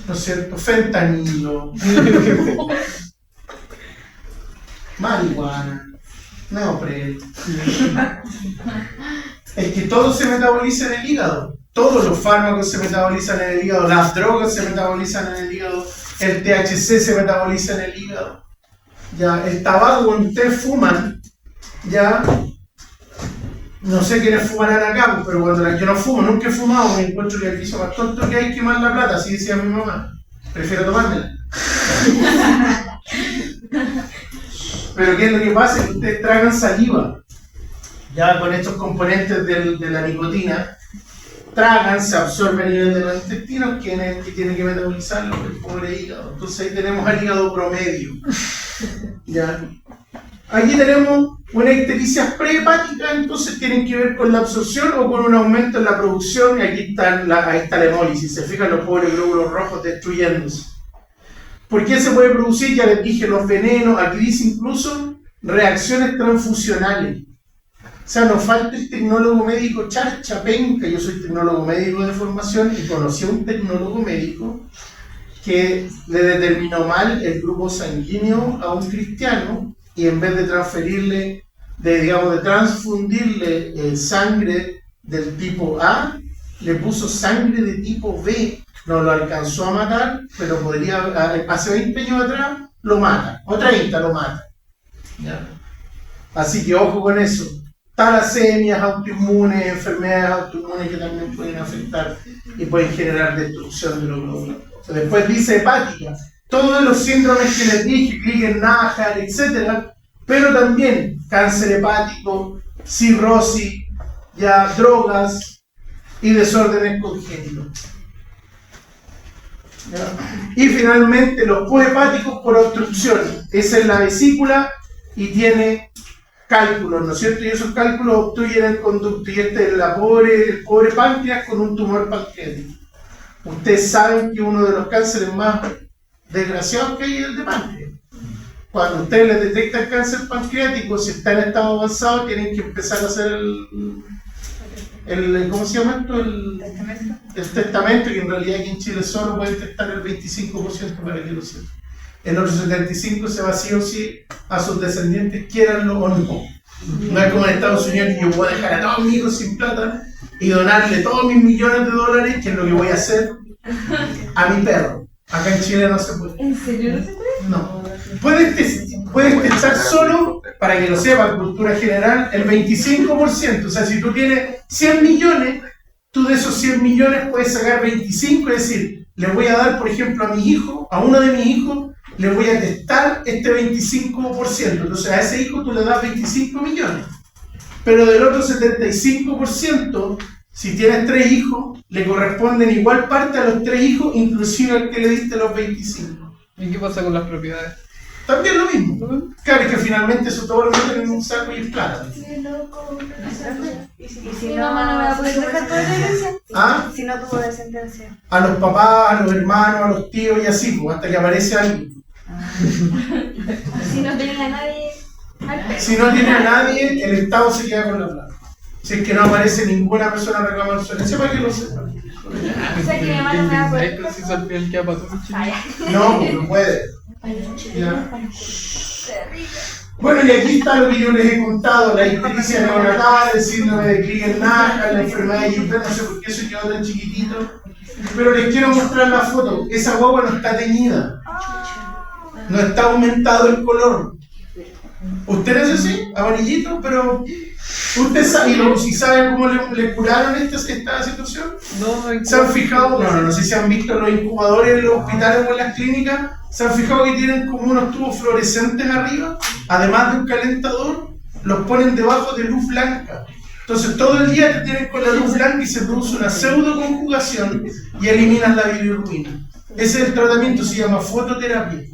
¿no es cierto? Fentanilo, marihuana, neopren. Es que todo se metaboliza en el hígado. Todos los fármacos se metabolizan en el hígado, las drogas se metabolizan en el hígado, el THC se metaboliza en el hígado. Ya, el tabaco, cuando ustedes fuman, ya, no sé quiénes fumarán acá, pero cuando yo no fumo, nunca he fumado, me encuentro que el piso más tonto que hay quemar la plata, así decía mi mamá. Prefiero tomármela. Pero ¿qué es lo que pasa? Que ustedes tragan saliva, ya con estos componentes de la nicotina, tragan, se absorben a nivel de los intestinos, que tiene que metabolizarlo el pobre hígado. Entonces ahí tenemos al hígado promedio. ¿Ya? Aquí tenemos una ictericia prehepática, entonces tienen que ver con la absorción o con un aumento en la producción, y aquí está ahí está la hemólisis, se fijan los pobres glóbulos rojos destruyéndose. ¿Por qué se puede producir? Ya les dije, los venenos, aquí dice incluso reacciones transfusionales. O sea, nos falta el tecnólogo médico charcha penca. Yo soy tecnólogo médico de formación y conocí a un tecnólogo médico que le determinó mal el grupo sanguíneo a un cristiano y en vez de transferirle, de transfundirle sangre del tipo A, le puso sangre de tipo B. No lo alcanzó a matar, pero podría, hace 20 años atrás, lo mata, o 30 lo mata. ¿Ya? Así que ojo con eso. Talasemias autoinmunes, enfermedades autoinmunes que también pueden afectar y pueden generar destrucción de los glóbulos. Después dice hepática, todos los síndromes que les dije, Krieger-Najjar, etc., pero también cáncer hepático, cirrosis, ya drogas y desórdenes congénitos. ¿Ya? Y finalmente los cohepáticos por obstrucción. Esa es la vesícula y tiene cálculos, ¿no es cierto? Y esos cálculos obstruyen el conducto. Y este es el pobre páncreas con un tumor pancreático. Ustedes saben que uno de los cánceres más desgraciados que hay es el de páncreas. Cuando ustedes les detectan cáncer pancreático, si está en estado avanzado, tienen que empezar a hacer ¿cómo se llama esto? El testamento, que en realidad aquí en Chile solo pueden testar el 25% para que lo sepan. El otro 75% se va sí o sí a sus descendientes, quieranlo o no. No es como en Estados Unidos que yo puedo dejar a todos mis hijos sin plata y donarle todos mis millones de dólares, que es lo que voy a hacer a mi perro. Acá en Chile no se puede. ¿En serio no se puede? No. Puedes testar solo, para que lo sepan, cultura general, el 25%. O sea, si tú tienes 100 millones, tú de esos 100 millones puedes sacar 25, es decir, le voy a dar, por ejemplo, a mi hijo, a uno de mis hijos, le voy a testar este 25%. Entonces a ese hijo tú le das 25 millones. Pero del otro 75%, si tienes 3 hijos, le corresponden igual parte a los 3 hijos, inclusive al que le diste los 25. ¿Y qué pasa con las propiedades? También lo mismo. Claro, es que finalmente eso todo lo meten en un saco y es plata. ¿Y si no, mamá no me va a poder dejar toda la herencia? ¿Ah? Si no tuvo descendencia. A los papás, a los hermanos, a los tíos y así, pues, hasta que aparece alguien. Si no tenía a nadie. Si no tiene a nadie, el Estado se queda con la plata. Si es que no aparece ninguna persona reclamando su herencia, para que lo sepan. O sea que mi mamá no me va a poder dejar. preciso al final que pasó en Chile. No, no puede. Ya. Bueno, y aquí está lo que yo les he contado: la ictericia neonatal, el síndrome de Krieger-Najjar, la enfermedad de Gilbert. No sé por qué eso quedó tan chiquitito, pero les quiero mostrar la foto. Esa guagua no está teñida, no está aumentado el color. Ustedes así, amarillito, pero usted sabe, si saben cómo le curaron esta situación. No, ¿Se han fijado? No sé si han visto los incubadores en los hospitales o en las clínicas, ¿Se han fijado que tienen como unos tubos fluorescentes arriba? Además de un calentador, los ponen debajo de luz blanca. Entonces todo el día te tienen con la luz blanca y se produce una pseudoconjugación y eliminas la bilirrubina. Ese es el tratamiento, se llama fototerapia.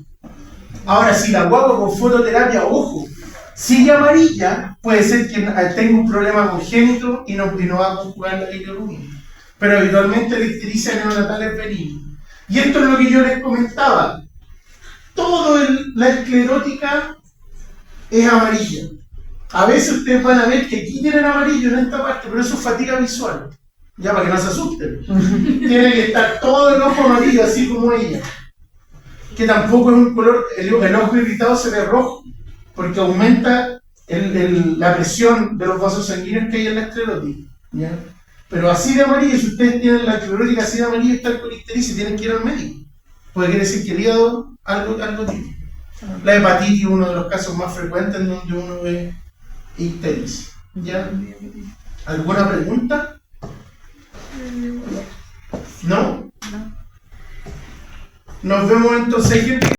Ahora, si la guagua con fototerapia, ojo, sigue amarilla, puede ser que tenga un problema congénito y no va a conjugar la bilirrubina. Pero habitualmente la ictericia neonatal es benigna. Y esto es lo que yo les comentaba. La esclerótica es amarilla. A veces ustedes van a ver que aquí tienen amarillo en esta parte, pero eso es fatiga visual. Ya, para que no se asusten. Tiene que estar todo el ojo amarillo, así como ella. Que tampoco es un color, el ojo irritado se ve rojo, porque aumenta la presión de los vasos sanguíneos que hay en la esclerótica. ¿Ya? Pero así de amarillo, si ustedes tienen la esclerótica así de amarillo, están con ictericia, tienen que ir al médico. Porque quiere decir que el hígado algo tiene. La hepatitis es uno de los casos más frecuentes en donde uno ve ictericia. ¿Ya? ¿Alguna pregunta? ¿No? Nos vemos entonces, gente.